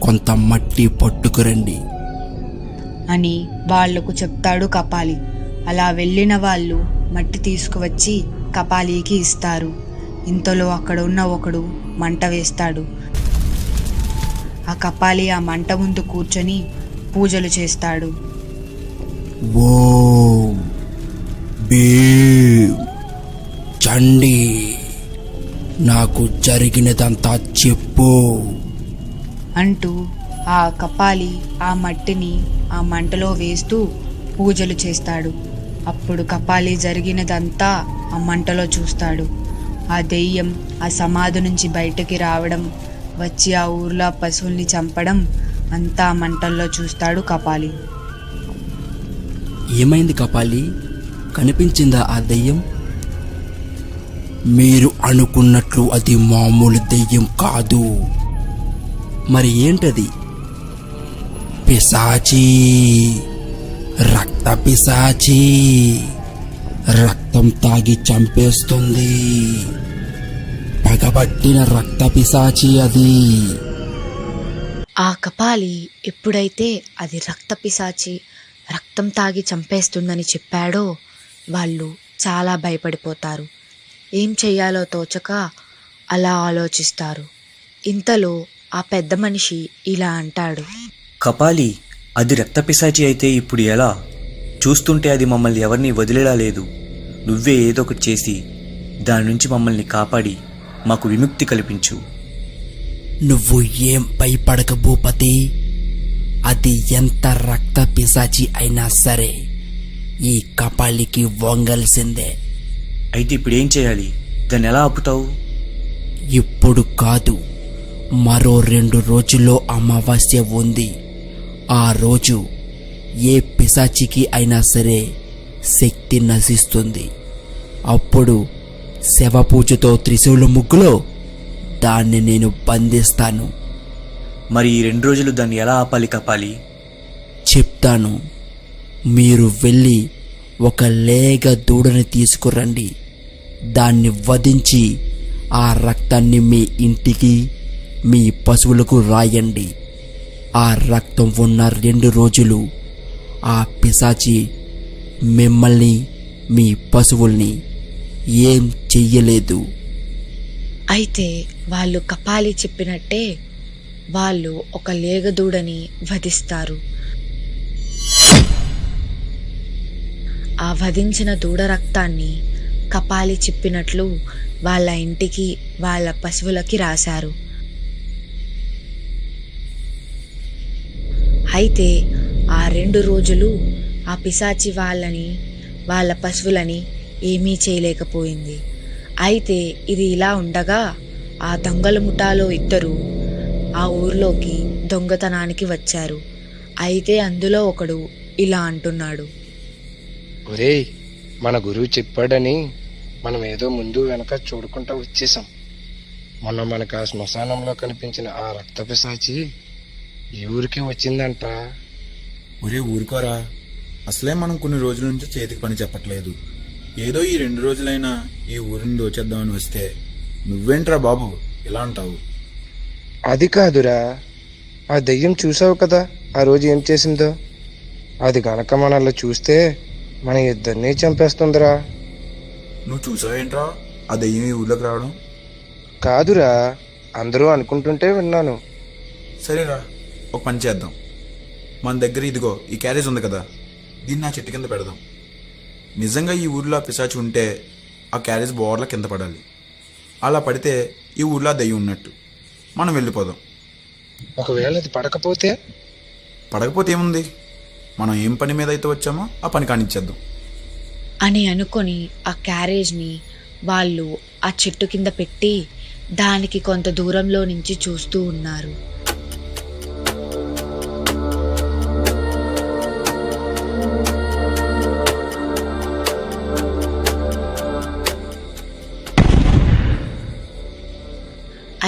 కొంత మట్టి పట్టుకురండి అని వాళ్లకు చెప్తాడు కపాలి. అలా వెళ్ళిన వాళ్ళు మట్టి తీసుకువచ్చి కపాలికి ఇస్తారు. ఇంతలో అక్కడ ఉన్న ఒకడు మంట వేస్తాడు. ఆ కపాలి ఆ మంట ముందు కూర్చొని పూజలు చేస్తాడు. ఓం భీం చండీ, నాకు జరిగినదంతా చెప్పు అంటూ ఆ కపాలి ఆ మట్టిని ఆ మంటలో వేస్తూ పూజలు చేస్తాడు. అప్పుడు కపాలి జరిగినదంతా ఆ మంటలో చూస్తాడు. ఆ దెయ్యం ఆ సమాధి నుంచి బయటకి రావడం, వచ్చి ఆ ఊర్లో పశువుల్ని చంపడం అంతా ఆ మంటల్లో చూస్తాడు కపాలి. ఏమైంది కపాలి? కనిపించిందా ఆ దెయ్యం? మీరు అనుకున్నట్లు అది మామూలు దెయ్యం కాదు. మరి ఏంటది? పిశాచి, రక్త పిశాచి. రక్తం తాగి చంపేస్తుంది. పగబట్టిన రక్త పిశాచి అది. ఆ కపాలి ఎప్పుడైతే అది రక్త పిశాచి రక్తం తాగి చంపేస్తుందని చెప్పాడో వాళ్ళు చాలా భయపడిపోతారు. ఏం చెయ్యాలో తోచక అలా ఆలోచిస్తారు. ఇంతలో ఆ పెద్ద మనిషి ఇలా అంటాడు. కపాలి, అది రక్తపిశాచి అయితే ఇప్పుడు ఎలా? చూస్తుంటే అది మమ్మల్ని ఎవరిని వదిలేలా లేదు. నువ్వే ఏదో ఒకటి చేసి దాని నుంచి మమ్మల్ని కాపాడి మాకు విముక్తి కల్పించు. నువ్వు ఏం భయపడక భూపతి. అది ఎంత రక్త పిశాచి అయినా సరే ఈ కపాలికి వంగాల్సిందే. అయితే ఇప్పుడు ఏం చేయాలి? దాన్ని ఎలా ఆపుతావు? ఇప్పుడు కాదు, మరో 2 రోజుల్లో అమావాస్య ఉంది. ఆ రోజు ఏ పిశాచికి అయినా సరే శక్తి నశిస్తుంది. అప్పుడు శవపూజతో త్రిశూల ముగ్గులో దాన్ని నేను బంధిస్తాను. మరి ఈ 2 రోజులు దాన్ని ఎలా ఆపాలి కపాలి? చెప్తాను. మీరు వెళ్ళి ఒక లేగ దూడని తీసుకురండి. దాన్ని వధించి ఆ రక్తాన్ని మీ ఇంటికి మీ పశువులకు రాయండి. ఆ రక్తం ఉన్న 2 రోజులు ఆ పిశాచి మిమ్మల్ని మీ పశువుల్ని ఏం చెయ్యలేదు. అయితే వాళ్ళు కపాలి చెప్పినట్టే వాళ్ళు ఒక లేగదూడని వధిస్తారు. ఆ వధించిన దూడ రక్తాన్ని కపాలి చెప్పినట్లు వాళ్ళ ఇంటికి వాళ్ళ పశువులకి రాశారు. అయితే ఆ 2 రోజులు ఆ పిశాచి వాళ్ళ పశువులని ఏమీ చేయలేకపోయింది. అయితే ఇది ఇలా ఉండగా ఆ దొంగల ముఠాలో 2 ఆ ఊర్లోకి దొంగతనానికి వచ్చారు. అయితే అందులో ఒకడు ఇలా అంటున్నాడు, ఒరేయ్, మన గురువు చెప్పాడని మనం ఏదో ముందు వెనక చూడుకుంటా వచ్చేసాం. మొన్న మనకు ఆ శ్మశానంలో కనిపించిన ఆ రక్త పిశాచి ఈ ఊరికి వచ్చిందంట. ఒరే ఊరుకోరా, అసలే మనం కొన్ని రోజుల నుంచి చేతికి పని చెప్పట్లేదు. ఏదో ఈ 2 రోజులైనా ఈ ఊరిని దోచేద్దామని వస్తే నువ్వేంట్రా బాబు ఇలా అంటావు? అది కాదురా, ఆ దెయ్యం చూసావు కదా ఆ రోజు ఏం చేసిందో. అది గనక మనల్ని చూస్తే మన ఇద్దరినీ చంపేస్తుందిరా. నువ్వు చూసావేంట్రా ఆ దెయ్యం ఈ ఊర్లోకి రావడం? కాదురా, అందరూ అనుకుంటుంటే విన్నాను. సరేరా, ఒక పని చేద్దాం. మన దగ్గర ఇదిగో ఈ క్యారేజ్ ఉంది కదా, దీన్ని నా చెట్టు కింద పెడదాం. నిజంగా ఈ ఊర్లో ఆ పిశాచి ఉంటే ఆ క్యారేజ్ బోర్ల కింద పడాలి. అలా పడితే ఈ ఊర్లో ఆ దెయ్యం ఉన్నట్టు. మనం వెళ్ళిపోదాం. ఒకవేళ అది పడకపోతే ఏముంది, మనం ఏం పని మీద అయితే వచ్చామో ఆ పని కానిచ్చేద్దాం అని అనుకొని ఆ క్యారేజ్ని వాళ్ళు ఆ చెట్టు కింద పెట్టి దానికి కొంత దూరంలో నుంచి చూస్తూ ఉన్నారు.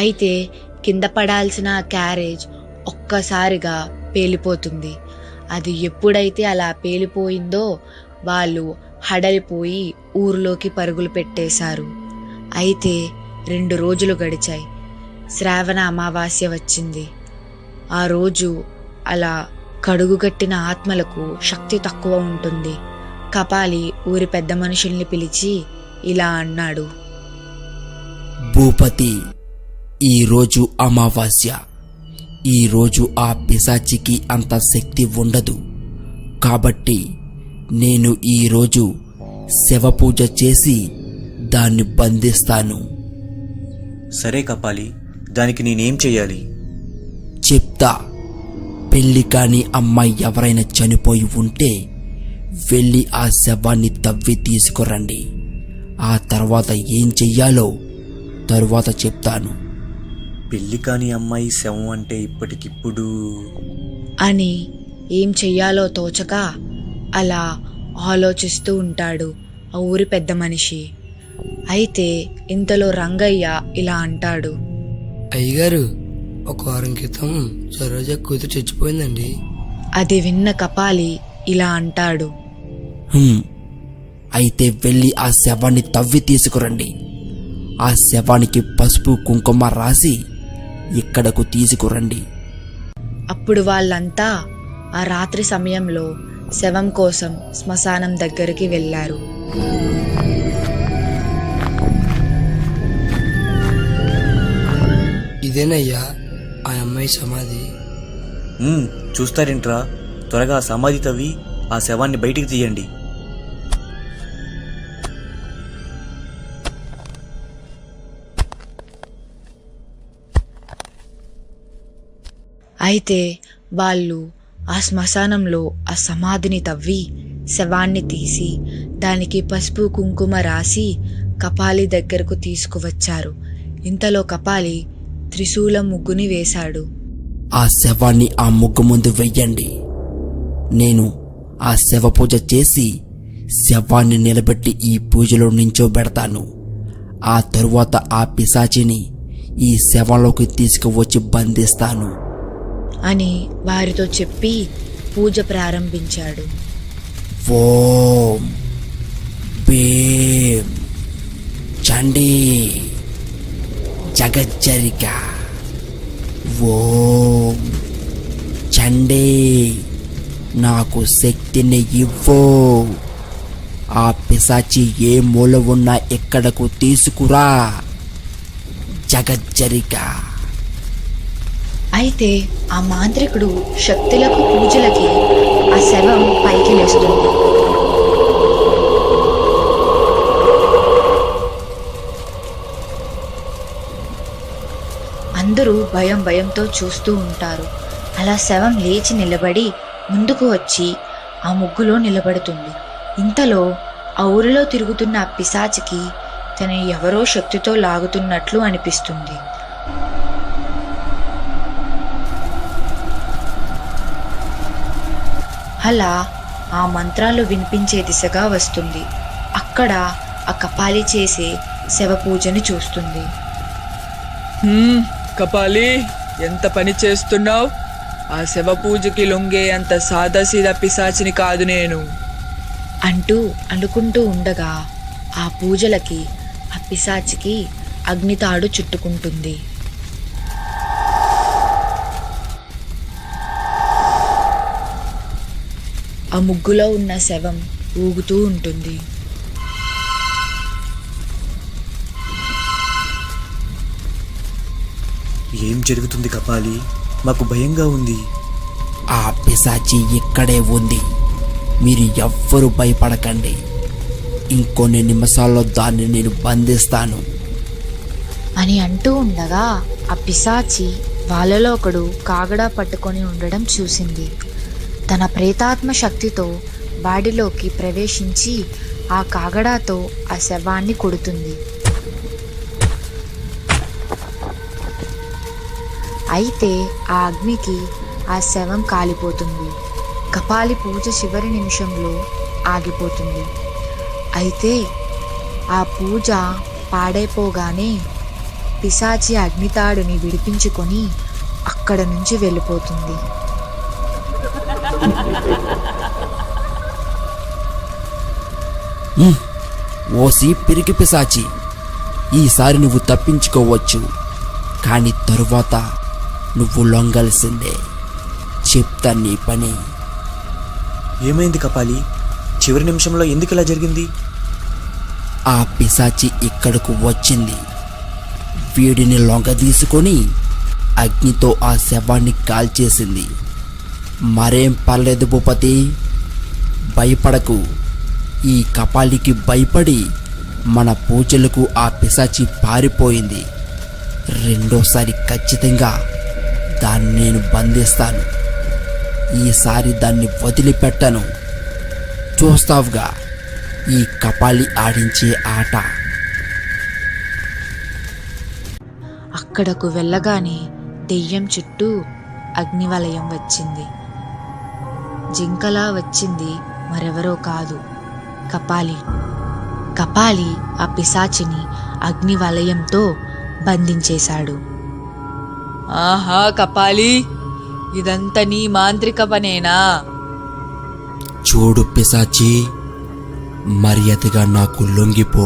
అయితే కింద పడాల్సిన ఆ క్యారేజ్ ఒక్కసారిగా పేలిపోతుంది. అది ఎప్పుడైతే అలా పేలిపోయిందో వాళ్ళు హడలిపోయి ఊర్లోకి పరుగులు పెట్టేశారు. అయితే 2 రోజులు గడిచాయి. శ్రావణ అమావాస్య వచ్చింది. ఆ రోజు అలా కడుగుగట్టిన ఆత్మలకు శక్తి తక్కువ ఉంటుంది. కపాలి ఊరి పెద్ద మనుషుల్ని పిలిచి ఇలా అన్నాడు, భూపతి, ఈరోజు అమావాస్య. ఈరోజు ఆ పిశాచికి అంత శక్తి ఉండదు. కాబట్టి నేను ఈరోజు శవపూజ చేసి దాన్ని బంధిస్తాను. సరే కపాలి, దానికి నేనేం చెయ్యాలి? చెప్తా. పెళ్లి కాని అమ్మాయి ఎవరైనా చనిపోయి ఉంటే వెళ్ళి ఆ శవాన్ని తవ్వి తీసుకురండి. ఆ తర్వాత ఏం చెయ్యాలో తరువాత చెప్తాను. పెళ్లి కాని అమ్మాయి శవం అంటే ఇప్పటికిప్పుడు అని ఏం చెయ్యాలో తోచక అలా ఆలోచిస్తూ ఉంటాడు ఆ ఊరి పెద్ద మనిషి. అయితే ఇంతలో రంగయ్య ఇలా అంటాడు, అయ్యగారు, 1 వారం క్రితం సరోజ కూతురు చచ్చిపోయిందండి. అది విన్న కపాలి ఇలా అంటాడు, అయితే వెళ్ళి ఆ శవాన్ని తవ్వి తీసుకురండి. ఆ శవానికి పసుపు కుంకుమ రాసి ఇక్కడకు తీసుకురండి. అప్పుడు వాళ్ళంతా ఆ రాత్రి సమయంలో శవం కోసం శ్మశానం దగ్గరికి వెళ్ళారు. ఇదేనయ్యా ఆ అమ్మాయి సమాధి. చూస్తారేంట్రా, త్వరగా ఆ సమాధి తవ్వి ఆ శవాన్ని బయటికి తీయండి. అయితే వాళ్ళు ఆ శ్మశానంలో ఆ సమాధిని తవ్వి శవాన్ని తీసి దానికి పసుపు కుంకుమ రాసి కపాలి దగ్గరకు తీసుకువచ్చారు. ఇంతలో కపాలి త్రిశూలం ముగ్గుని వేశాడు. ఆ శవాన్ని ఆ ముగ్గు ముందు వెయ్యండి. నేను ఆ శవ పూజ చేసి శవాన్ని నిలబెట్టి ఈ పూజలో నించోబెడతాను. ఆ తరువాత ఆ పిశాచిని ఈ శవంలోకి తీసుకువచ్చి బంధిస్తాను అని వారితో చెప్పి పూజ ప్రారంభించాడు. ఓం భీం చండీ జగజ్జరిక. ఓం చండీ, నాకు శక్తిని ఇవ్వు. ఆ పిశాచి ఏ మూల ఉన్నా ఇక్కడకు తీసుకురా. జగజ్జరిక. అయితే ఆ మాంత్రికుడు శక్తులకు పూజలకి ఆ శవం పైకి లేస్తుంది. అందరూ భయంతో చూస్తూ ఉంటారు. అలా శవం లేచి నిలబడి ముందుకు వచ్చి ఆ ముగ్గులో నిలబడుతుంది. ఇంతలో ఆ ఊరిలో తిరుగుతున్న ఆ పిశాచికి తను ఎవరో శక్తితో లాగుతున్నట్లు అనిపిస్తుంది. అలా ఆ మంత్రాలు వినిపించే దిశగా వస్తుంది. అక్కడ ఆ కపాలి చేసే శవ పూజని చూస్తుంది. కపాలి, ఎంత పని చేస్తున్నావు? ఆ శవ పూజకి లొంగే అంత సాదాసీదా పిశాచిని కాదు నేను అంటూ అనుకుంటూ ఉండగా ఆ పూజలకి ఆ పిశాచికి అగ్నితాడు చుట్టుకుంటుంది. ఆ ముగ్గులో ఉన్న శవం ఊగుతూ ఉంటుంది. ఏం జరుగుతుంది కపాలి? మాకు భయంగా ఉంది. ఆ పిశాచి ఇక్కడే ఉంది. మీరు ఎవ్వరూ భయపడకండి. ఇంకొన్ని నిమిషాల్లో దాన్ని నేను బంధిస్తాను అని అంటూ ఉండగా ఆ పిశాచి వాళ్ళలో ఒకడు కాగడా పట్టుకొని ఉండడం చూసింది. తన ప్రేతాత్మ శక్తితో వాడిలోకి ప్రవేశించి ఆ కాగడాతో ఆ శవాన్ని కొడుతుంది. అయితే ఆ అగ్నికి ఆ శవం కాలిపోతుంది. కపాలి పూజ చివరి నిమిషంలో ఆగిపోతుంది. అయితే ఆ పూజ పాడైపోగానే పిశాచి అగ్నితాడుని విడిపించుకొని అక్కడ నుంచి వెళ్ళిపోతుంది. ఓసి పిరికి పిశాచి, ఈసారి నువ్వు తప్పించుకోవచ్చు, కానీ తరువాత నువ్వు లొంగాల్సిందే. చెప్తా నీ పని. ఏమైంది కపాలి? చివరి నిమిషంలో ఎందుకు ఇలా జరిగింది? ఆ పిశాచి ఇక్కడకు వచ్చింది. వీడిని లొంగ తీసుకొని అగ్నితో ఆ శవాన్ని కాల్చేసింది. మరేం పర్లేదు భూపతి, భయపడకు. ఈ కపాలికి భయపడి మన పూజలకు ఆ పిశాచి పారిపోయింది. రెండోసారి ఖచ్చితంగా దాన్ని నేను బంధిస్తాను. ఈసారి దాన్ని వదిలిపెట్టను. చూస్తావుగా ఈ కపాలి ఆడించే ఆట. అక్కడకు వెళ్ళగానే దెయ్యం చుట్టూ అగ్నివలయం వచ్చింది. జింకలా వచ్చింది మరెవరో కాదు, కపాలి. కపాలి ఆ పిశాచిని అగ్నివలయంతో బంధించేశాడు. ఆహా కపాలి, ఇదంతా నీ మాంత్రిక పనేనా? చూడు పిశాచి, మర్యాదగా నాకు లొంగిపో,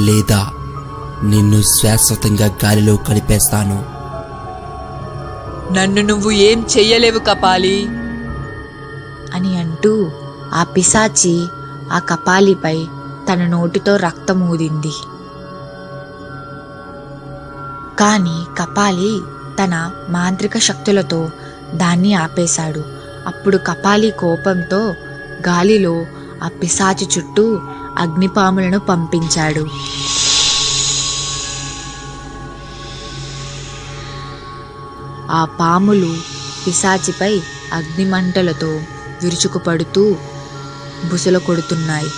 లేదా నిన్ను శాశ్వతంగా గాలిలో కలిపేస్తాను. నన్ను నువ్వు ఏం చెయ్యలేవు కపాలి అని అంటూ ఆ పిశాచి ఆ కపాలిపై తన నోటితో రక్తం ఊదింది. కానీ కపాలి తన మాంత్రిక శక్తులతో దాన్ని ఆపేశాడు. అప్పుడు కపాలి కోపంతో గాలిలో ఆ పిశాచి చుట్టూ అగ్నిపాములను పంపించాడు. ఆ పాములు పిశాచిపై అగ్నిమంటలతో విరుచుకుపడుతూ బుసలు కొడుతున్నాయి.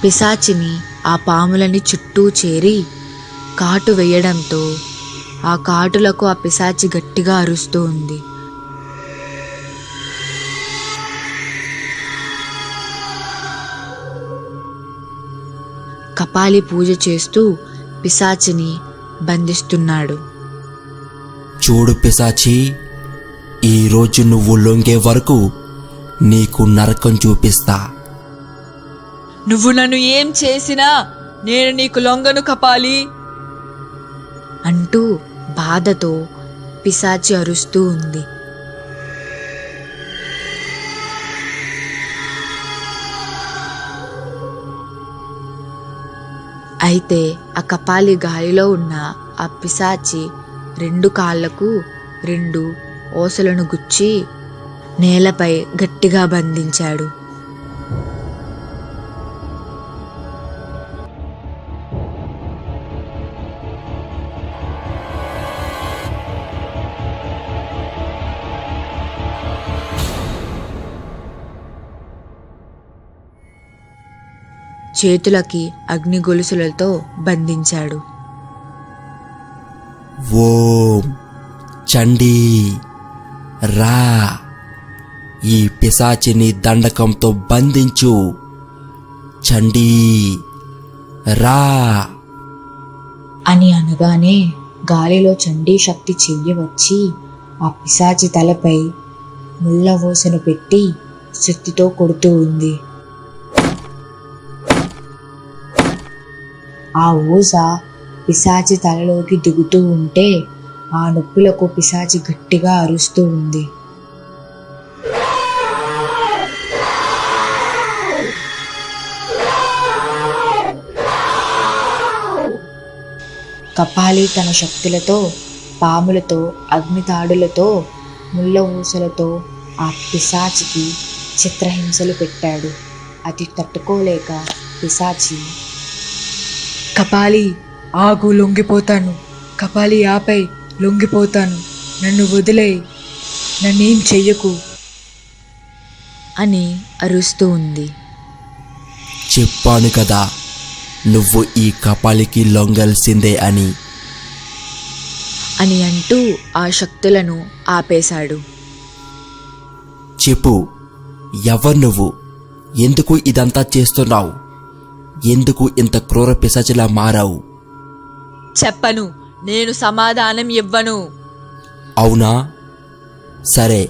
పిశాచిని ఆ పాములని చుట్టూ చేరి కాటు వేయడంతో ఆ కాటులకు ఆ పిశాచి గట్టిగా అరుస్తూ ఉంది. కపాలి పూజ చేస్తూ పిశాచిని బంధిస్తున్నాడు. చూడు పిశాచి, ఈరోజు నువ్వు లొంగే వరకు నీకు నరకం చూపిస్తా. నువ్వు నన్ను ఏం చేసినా నేను నీకు లొంగను కపాలి అంటూ బాధతో పిశాచి అరుస్తూ ఉంది. అయితే ఆ కపాలి గాలిలో ఉన్న ఆ పిశాచి 2 కాళ్లకు 2 ఓసలను గుచ్చి నేలపై గట్టిగా బంధించాడు. చేతులకి అగ్ని గొలుసులతో బంధించాడు. ఓం చండీ రా, ఈ పిశాచిని దండకంతో బంధించు. చండీ రా అని అనగానే గాలిలో చండీ శక్తి చెయ్యి వచ్చి ఆ పిశాచి తలపై ముళ్ళ ఊసను పెట్టి శక్తితో కొడుతూ ఉంది. ఆ ఊస పిశాచి తలలోకి దిగుతూ ఉంటే ఆ నొప్పులకు పిశాచి గట్టిగా అరుస్తూ ఉంది. కపాలి తన శక్తులతో, పాములతో, అగ్నితాడులతో, ముళ్ళ ఊసలతో ఆ పిశాచికి చిత్రహింసలు పెట్టాడు. అది తట్టుకోలేక పిశాచి, కపాలి ఆగు, లొంగిపోతాను. కపాలి ఆపై, లొంగిపోతాను. నన్ను వదిలేయ్, నన్నేం చెయ్యకు అని అరుస్తూ ఉంది. చెప్పాను కదా నువ్వు ఈ కపాలికి లొంగాల్సిందే అని అంటూ ఆ శక్తులను ఆపేశాడు. చెప్పు, ఎవరు నువ్వు? ఎందుకు ఇదంతా చేస్తున్నావు? ఎందుకు ఇంత క్రూర పిశాచిలా మారావు? చెప్పను, నేను సమాధానం ఇవ్వను. అవునా? సరే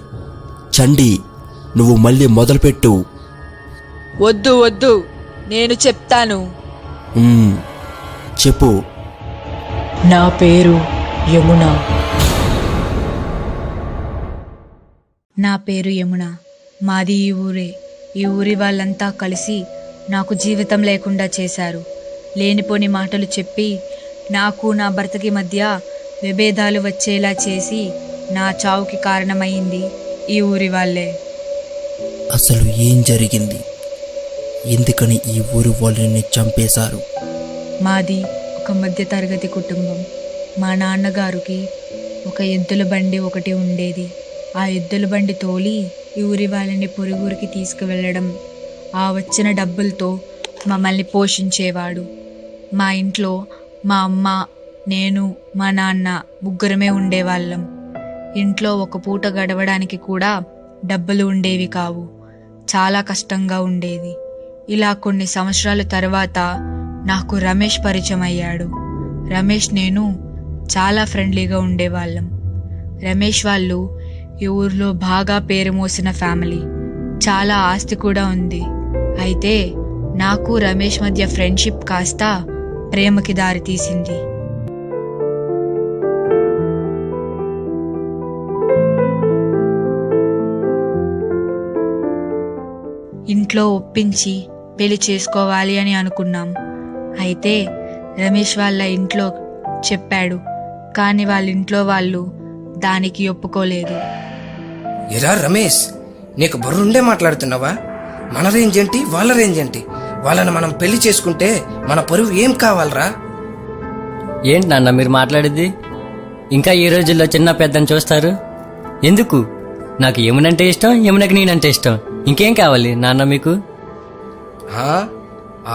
చండీ, నువ్వు మళ్ళీ మొదలుపెట్టు. వద్దు వద్దు, నేను చెప్తాను. చెప్పు. నా పేరు యమున. నా పేరు యమున. మాది ఈ ఊరే. ఈ ఊరి వాళ్ళంతా కలిసి నాకు జీవితం లేకుండా చేశారు. లేనిపోని మాటలు చెప్పి నాకు నా భర్తకి మధ్య విభేదాలు వచ్చేలా చేసి నా చావుకి కారణమైంది ఈ ఊరి వాళ్ళే. అసలు ఏం జరిగింది? ఎందుకని ఈ ఊరి వాళ్ళని చంపేశారు? మాది ఒక మధ్యతరగతి కుటుంబం. మా నాన్నగారికి ఒక ఎద్దుల బండి ఒకటి ఉండేది. ఆ ఎద్దుల బండి తోలి ఈ ఊరి వాళ్ళని పొరుగురికి తీసుకువెళ్ళడం, ఆ వచ్చిన డబ్బులతో మమ్మల్ని పోషించేవాడు. మా ఇంట్లో మా అమ్మ, నేను, మా నాన్న ముగ్గురమే ఉండేవాళ్ళం. ఇంట్లో ఒక పూట గడవడానికి కూడా డబ్బులు ఉండేవి కావు. చాలా కష్టంగా ఉండేది. ఇలా కొన్ని సంవత్సరాల తర్వాత నాకు రమేష్ పరిచయం అయ్యాడు. రమేష్ నేను చాలా ఫ్రెండ్లీగా ఉండేవాళ్ళం. రమేష్ వాళ్ళు ఈ ఊర్లో బాగా పేరు మోసిన ఫ్యామిలీ. చాలా ఆస్తి కూడా ఉంది. అయితే నాకు రమేష్ మధ్య ఫ్రెండ్షిప్ కాస్త ప్రేమకి దారి తీసింది. ఇంట్లో ఒప్పించి పెళ్లి చేసుకోవాలి అని అనుకున్నాం. అయితే రమేష్ వాళ్ళ ఇంట్లో చెప్పాడు, కానీ వాళ్ళ ఇంట్లో వాళ్ళు దానికి ఒప్పుకోలేదు. ఎరా రమేష్, నీకు బుర్రుండే మాట్లాడుతున్నావా? మన రేంజ్ ఏంటి, వాళ్ళ రేంజ్ ఏంటి? వాళ్ళని మనం పెళ్లి చేసుకుంటే మన పరువు ఏం కావాలరా? ఏంటి నాన్న మీరు మాట్లాడేది? ఇంకా ఈ రోజుల్లో చిన్న పెద్దని చూస్తారు ఎందుకు? నాకు యమునంటే ఇష్టం, యమునకి నేనంటే ఇష్టం. ఇంకేం కావాలి నాన్న మీకు?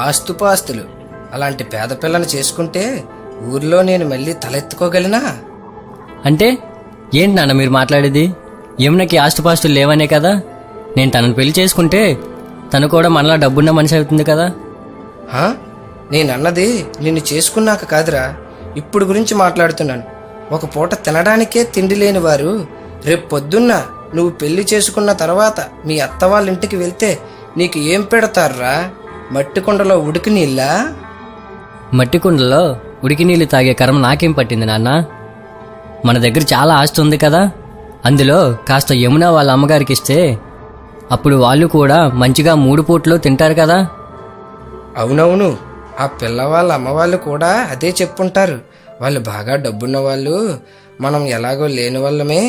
ఆస్తుపాస్తులు అలాంటి పేద పిల్లని చేసుకుంటే ఊర్లో నేను మళ్ళీ తలెత్తుకోగలనా? అంటే ఏంటి నాన్న మీరు మాట్లాడేది? యమునకి ఆస్తుపాస్తులు లేవనే కదా? నేను తనను పెళ్లి చేసుకుంటే తను కూడా మనలా డబ్బున్న మనిషి అవుతుంది కదా? నేనన్నది నిన్ను చేసుకున్నాక కాదురా, ఇప్పుడు గురించి మాట్లాడుతున్నాను. ఒక పూట తినడానికే తిండి లేని వారు రేపు పొద్దున్న నువ్వు పెళ్లి చేసుకున్న తర్వాత మీ అత్త వాళ్ళ ఇంటికి వెళ్తే నీకు ఏం పెడతారా? మట్టి కుండలో ఉడికి నీళ్ళా? మట్టి కుండలో ఉడికి నీళ్ళు తాగే కర్మ నాకేం పట్టింది నాన్న? మన దగ్గర చాలా ఆస్తి ఉంది కదా, అందులో కాస్త యమున వాళ్ళ అమ్మగారికి ఇస్తే అప్పుడు వాళ్ళు కూడా మంచిగా 3 పూట్లు తింటారు కదా. అవునవును, ఆ పిల్లవాళ్ళ అమ్మవాళ్ళు కూడా అదే చెప్పుంటారు. వాళ్ళు బాగా డబ్బున్న వాళ్ళు మనం ఎలాగో లేని వాళ్ళమే,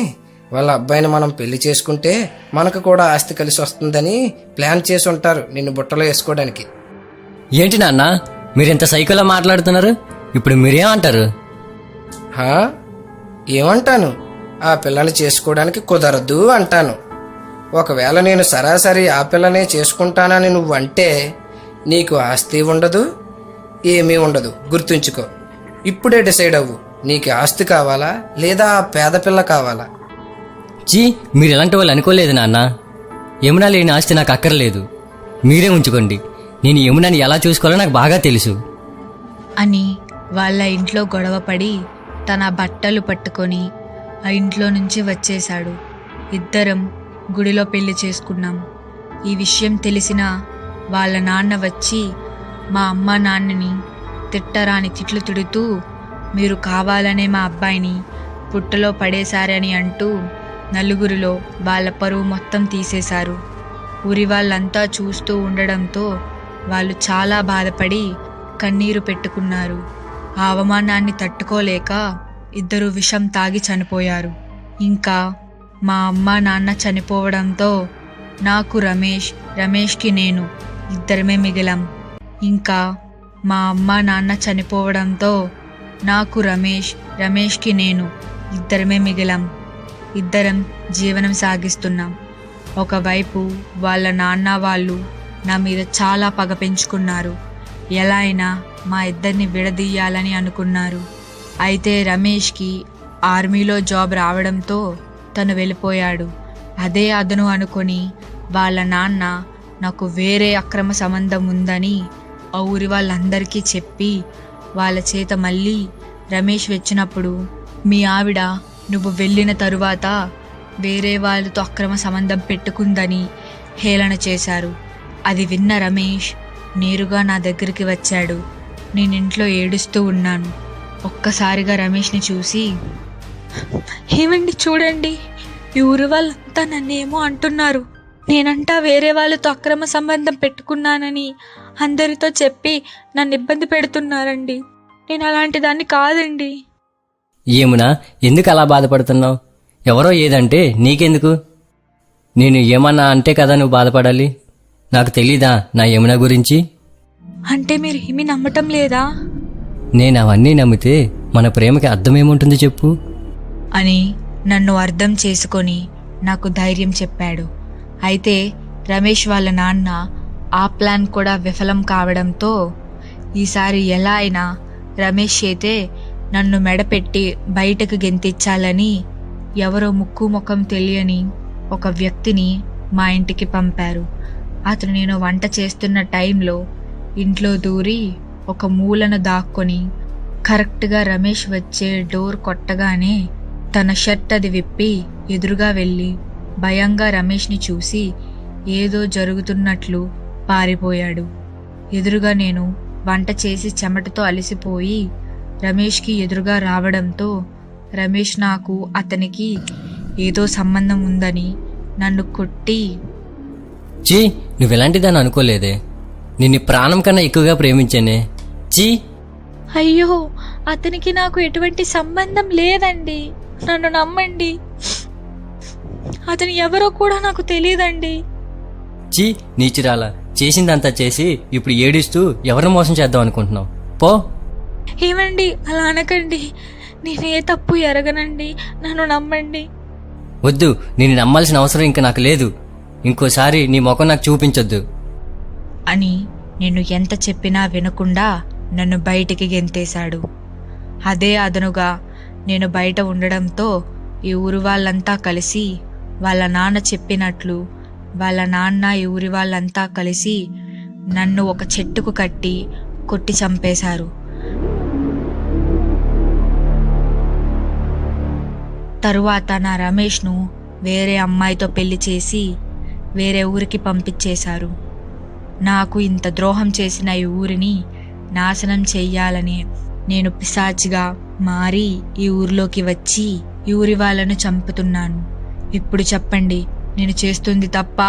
వాళ్ళ అబ్బాయిని మనం పెళ్లి చేసుకుంటే మనకు కూడా ఆస్తి కలిసి వస్తుందని ప్లాన్ చేసి ఉంటారు నిన్ను బుట్టలో వేసుకోవడానికి. ఏంటి నాన్న మీరింత సైకోలా మాట్లాడుతున్నారు? ఇప్పుడు మీరేమంటారు? హా? ఏమంటాను? ఆ పిల్లని చేసుకోవడానికి కుదరదు అంటాను. ఒకవేళ నేను సరాసరి ఆ పిల్లనే చేసుకుంటానని నువ్వు అంటే నీకు ఆస్తి ఉండదు, ఏమీ ఉండదు. గుర్తుంచుకో. ఇప్పుడే డిసైడ్ అవ్వు, నీకు ఆస్తి కావాలా లేదా ఆ పేద పిల్ల కావాలా? మీరు ఎలాంటి వాళ్ళు అనుకోలేదు నాన్న. యమున లేని ఆస్తి నాకు అక్కర్లేదు, మీరే ఉంచుకోండి. నేను యమునని ఎలా చూసుకోవాలో నాకు బాగా తెలుసు అని వాళ్ళ ఇంట్లో గొడవపడి తన బట్టలు పట్టుకొని ఆ ఇంట్లో నుంచి వచ్చేశాడు. ఇద్దరం గుడిలో పెళ్లి చేసుకున్నాం. ఈ విషయం తెలిసిన వాళ్ళ నాన్న వచ్చి మా అమ్మ నాన్నని తిట్టరాని తిట్లు తిడుతూ, మీరు కావాలనే మా అబ్బాయిని పుట్టలో పడేశారని అంటూ నలుగురిలో వాళ్ళ పరువు మొత్తం తీసేశారు. ఊరి వాళ్ళంతా చూస్తూ ఉండడంతో వాళ్ళు చాలా బాధపడి కన్నీరు పెట్టుకున్నారు. ఆ అవమానాన్ని తట్టుకోలేక ఇద్దరు విషం తాగి చనిపోయారు. ఇంకా మా అమ్మ నాన్న చనిపోవడంతో నాకు రమేష్కి నేను ఇద్దరమే మిగిలాం. ఇంకా మా అమ్మ నాన్న చనిపోవడంతో నాకు రమేష్కి నేను ఇద్దరమే మిగిలాం. ఇద్దరం జీవనం సాగిస్తున్నాం. ఒకవైపు వాళ్ళ నాన్న వాళ్ళు నా మీద చాలా పగ పెంచుకున్నారు. ఎలా అయినా మా ఇద్దరిని విడదీయాలని అనుకున్నారు. అయితే రమేష్కి ఆర్మీలో జాబ్ రావడంతో తను వెళ్ళిపోయాడు. అదే అదను అనుకొని వాళ్ళ నాన్న నాకు వేరే అక్రమ సంబంధం ఉందని ఆ ఊరి వాళ్ళందరికీ చెప్పి వాళ్ళ చేత మళ్ళీ రమేష్ వచ్చినప్పుడు మీ ఆవిడ నువ్వు వెళ్ళిన తరువాత వేరే వాళ్ళతో అక్రమ సంబంధం పెట్టుకుందని హేళన చేశారు. అది విన్న రమేష్ నేరుగా నా దగ్గరికి వచ్చాడు. నేను ఇంట్లో ఏడుస్తూ ఉన్నాను. ఒక్కసారిగా రమేష్ని చూసి, ఏమండి చూడండి, ఈ ఊరి వాళ్ళంతా నన్నేమో అంటున్నారు. నేనంటా వేరే వాళ్ళతో అక్రమ సంబంధం పెట్టుకున్నానని అందరితో చెప్పి నన్ను ఇబ్బంది పెడుతున్నారండి. నేను అలాంటి దాన్ని కాదండి. ఏమునా ఎందుకు అలా బాధపడుతున్నావు? ఎవరో ఏదంటే నీకెందుకు? నేను ఏమన్నా అంటే కదా నువ్వు బాధపడాలి? నాకు తెలీదా నా యమున గురించి? అంటే మీరు ఏమీ నమ్మటం లేదా? నేను అవన్నీ నమ్మితే మన ప్రేమకి అర్థమేముంటుంది చెప్పు అని నన్ను అర్థం చేసుకొని నాకు ధైర్యం చెప్పాడు. అయితే రమేష్ వాళ్ళ నాన్న ఆ ప్లాన్ కూడా విఫలం కావడంతో ఈసారి ఎలా అయినా రమేష్ అయితే నన్ను మెడపెట్టి బయటకు గెంతించాలని ఎవరో ముక్కు ముఖం తెలియని ఒక వ్యక్తిని మా ఇంటికి పంపారు. అతను నేను వంట చేస్తున్న టైంలో ఇంట్లో దూరి ఒక మూలను దాక్కొని కరెక్ట్గా రమేష్ వచ్చే డోర్ కొట్టగానే తన షర్ట్ అది విప్పి ఎదురుగా వెళ్ళి భయంగా రమేష్ని చూసి ఏదో జరుగుతున్నట్లు పారిపోయాడు. ఎదురుగా నేను వంట చేసి చెమటతో అలసిపోయి రమేష్కి ఎదురుగా రావడంతో రమేష్ నాకు అతనికి ఏదో సంబంధం ఉందని నన్ను కొట్టి, చీ నువ్వెలాంటిదని అనుకోలేదే, నిన్ను ప్రాణం కన్నా ఎక్కువగా ప్రేమించానే. చీ అయ్యో, అతనికి నాకు ఎటువంటి సంబంధం లేదండి. నన్ను నమ్మండి. అతను ఎవరో కూడా నాకు తెలియదండి. చీ నీచురాలా, చేసిందంతా చేసి ఇప్పుడు ఏడుస్తూ ఎవరిని మోసం చేద్దాం అనుకుంటున్నావు? పో. ఏమండి అలా అనకండి, నేను ఏ తప్పు ఎరగనండి. నన్ను నమ్మండి. వద్దు, నేను నమ్మాల్సిన అవసరం ఇంకా నాకు లేదు. ఇంకోసారి నీ ముఖం నాకు చూపించొద్దు అని నేను ఎంత చెప్పినా వినకుండా నన్ను బయటికి గెంతేశాడు. అదే అదనుగా నేను బయట ఉండడంతో ఈ ఊరు వాళ్ళంతా కలిసి వాళ్ళ నాన్న చెప్పినట్లు వాళ్ళ నాన్న ఈ ఊరి వాళ్ళంతా కలిసి నన్ను ఒక చెట్టుకు కట్టి కొట్టి చంపేశారు. తరువాత నా రమేష్ను వేరే అమ్మాయితో పెళ్లి చేసి వేరే ఊరికి పంపించేశారు. నాకు ఇంత ద్రోహం చేసిన ఈ ఊరిని నాశనం చెయ్యాలని నేను పిశాచిగా మారి ఈ ఊరిలోకి వచ్చి ఈ ఊరి వాళ్ళను చంపుతున్నాను. ఇప్పుడు చెప్పండి, నేను చేస్తుంది తప్పా?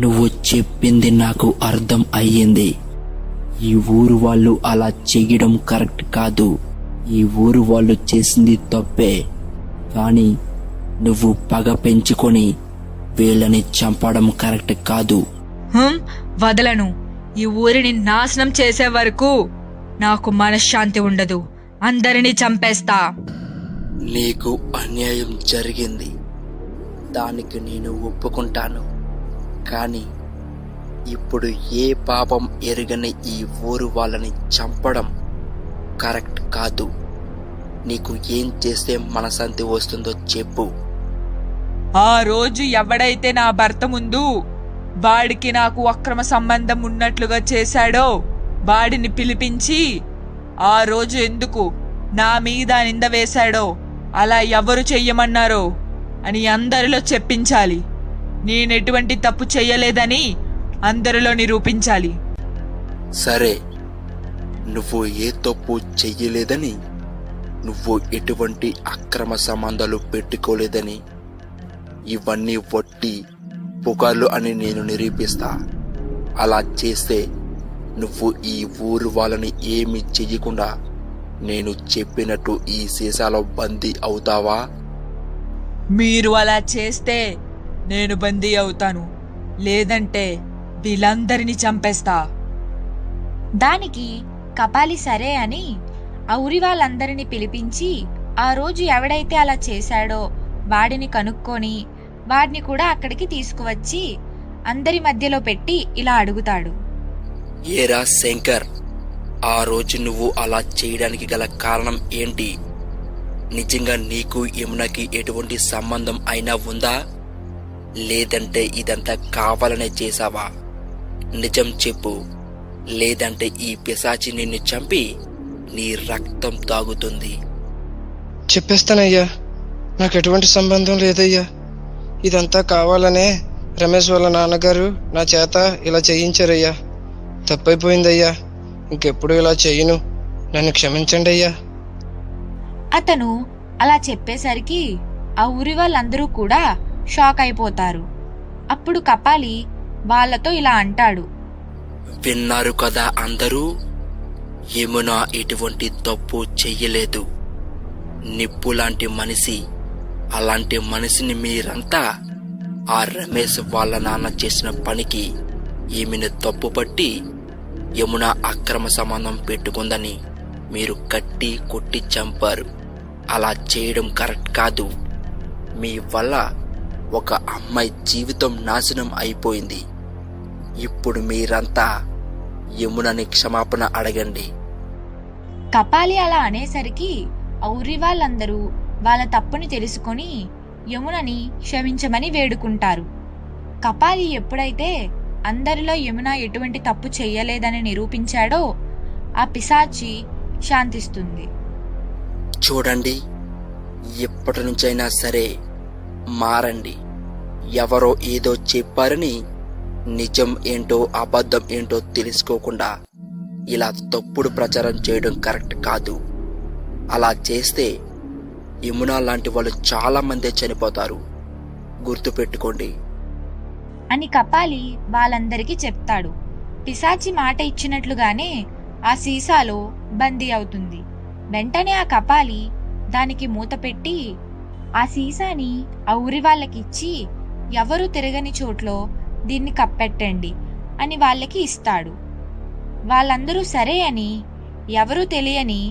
నువ్వు చెప్పింది నాకు అర్థం అయ్యింది. ఈ ఊరు వాళ్ళు అలా చెయ్యడం కరెక్ట్ కాదు. ఈ ఊరు వాళ్ళు చేసింది తప్పే, కానీ నువ్వు పగ పెంచుకొని వీళ్ళని చంపడం కరెక్ట్ కాదు. వదలను. ఈ ఊరిని నాశనం చేసే వరకు నాకు మనశ్శాంతి ఉండదు. అందరినీ చంపేస్తా. నీకు అన్యాయం జరిగింది, దానికి నేను ఒప్పుకుంటాను. కానీ ఇప్పుడు ఏ పాపం ఎరుగని ఈ ఊరు వాళ్ళని చంపడం కరెక్ట్ కాదు. నీకు ఏం చేస్తే మనశాంతి వస్తుందో చెప్పు. ఆ రోజు ఎవడైతే నా భర్త ముందు వాడికి నాకు అక్రమ సంబంధం ఉన్నట్లుగా చేశాడో వాడిని పిలిపించి ఆ రోజు ఎందుకు నా మీద నింద వేశాడో, అలా ఎవరు చెయ్యమన్నారో అని అందరిలో చెప్పించాలి. నేనెటువంటి తప్పు చెయ్యలేదని అందరిలో నిరూపించాలి. సరే, నువ్వు ఏ తప్పు చెయ్యలేదని, నువ్వు ఎటువంటి అక్రమ సంబంధాలు పెట్టుకోలేదని, ఇవన్నీ వట్టి పుకార్లు అని నేను నిరూపిస్తా. అలా చేస్తే నువ్వు ఈ ఊరు వాళ్ళని ఏమీ చెయ్యకుండా నేను చెప్పినట్టు ఈ సీసాలో బందీ అవుతావా? మీరు అలా చేస్తే నేను బందీ అవుతాను, లేదంటే వీళ్ళందరినీ చంపేస్తా. దానికి కపాలి సరే అని ఆ ఊరి వాళ్ళందరినీ పిలిపించి ఆ రోజు ఎవడైతే అలా చేశాడో వాడిని కనుక్కొని వాడిని కూడా అక్కడికి తీసుకువచ్చి అందరి మధ్యలో పెట్టి ఇలా అడుగుతాడు. ఏరా శంకర్, ఆ రోజు నువ్వు అలా చేయడానికి గల కారణం ఏంటి? నిజంగా నీకు యమునకి ఎటువంటి సంబంధం అయినా ఉందా, లేదంటే ఇదంతా కావాలనే చేసావా? నిజం చెప్పు, లేదంటే ఈ పిశాచి నిన్ను చంపి నీ రక్తం తాగుతుంది. చెప్పేస్తానయ్యా, నాకు ఎటువంటి సంబంధం లేదయ్యా. ఇదంతా కావాలనే రమేష్ వాళ్ళ నాన్నగారు నా చేత ఇలా చేయించారయ్యా. తప్పైపోయిందయ్యా, ఇంకెప్పుడు ఇలా చెయ్యను, నన్ను క్షమించండి అయ్యా. అతను అలా చెప్పేసరికి ఆ ఊరి వాళ్ళందరూ కూడా షాక్ అయిపోతారు. అప్పుడు కపాలి వాళ్ళతో ఇలా అంటాడు. విన్నారు కదా అందరూ, యమున ఎటువంటి తప్పు చెయ్యలేదు. నిప్పు లాంటి మనిషి, అలాంటి మనిషిని మీరంతా ఆ రమేష్ వాళ్ళ నాన్న చేసిన పనికి ఈమెను తప్పుపట్టి యమున అక్రమ సంబంధం పెట్టుకుందని మీరు కట్టి కొట్టి చంపారు. అలా చేయడం కరెక్ట్ కాదు. మీ వల్ల ఒక అమ్మాయి జీవితం నాశనం అయిపోయింది. ఇప్పుడు మీరంతా యమునని క్షమాపణ అడగండి. కపాలి అలా అనేసరికి ఆ ఊరి వాళ్ళందరూ వాళ్ళ తప్పుని తెలుసుకొని యమునని క్షమించమని వేడుకుంటారు. కపాలి ఎప్పుడైతే అందరిలో యమున ఎటువంటి తప్పు చెయ్యలేదని నిరూపించాడో ఆ పిశాచి శాంతిస్తుంది. చూడండి, ఎప్పటి నుంచైనా సరే మారండి. ఎవరో ఏదో చెప్పారని నిజం ఏంటో అబద్ధం ఏంటో తెలుసుకోకుండా ఇలా తప్పుడు ప్రచారం చేయడం కరెక్ట్ కాదు. అలా చేస్తే యమున లాంటి వాళ్ళు చాలా మందే చనిపోతారు, గుర్తుపెట్టుకోండి అని కపాలి వాళ్ళందరికీ చెప్తాడు. పిశాచి మాట ఇచ్చినట్లుగానే ఆ సీసాలో బందీ అవుతుంది. వెంటనే ఆ కపాలి దానికి మూత పెట్టి ఆ సీసాని ఆ ఊరి వాళ్ళకిచ్చి ఎవరు తిరగని చోట్లో దీన్ని కప్పెట్టండి అని వాళ్ళకి ఇస్తాడు. వాళ్ళందరూ సరే అని ఎవరూ తెలియని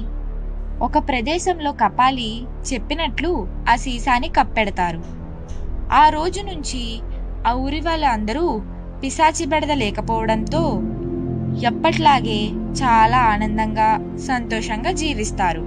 ఒక ప్రదేశంలో కపాలి చెప్పినట్లు ఆ సీసాని కప్పెడతారు. ఆ రోజు నుంచి ఆ ఊరి వాళ్ళందరూ పిశాచి బెడద లేకపోవడంతో ఎప్పట్లాగే చాలా ఆనందంగా సంతోషంగా జీవిస్తారు.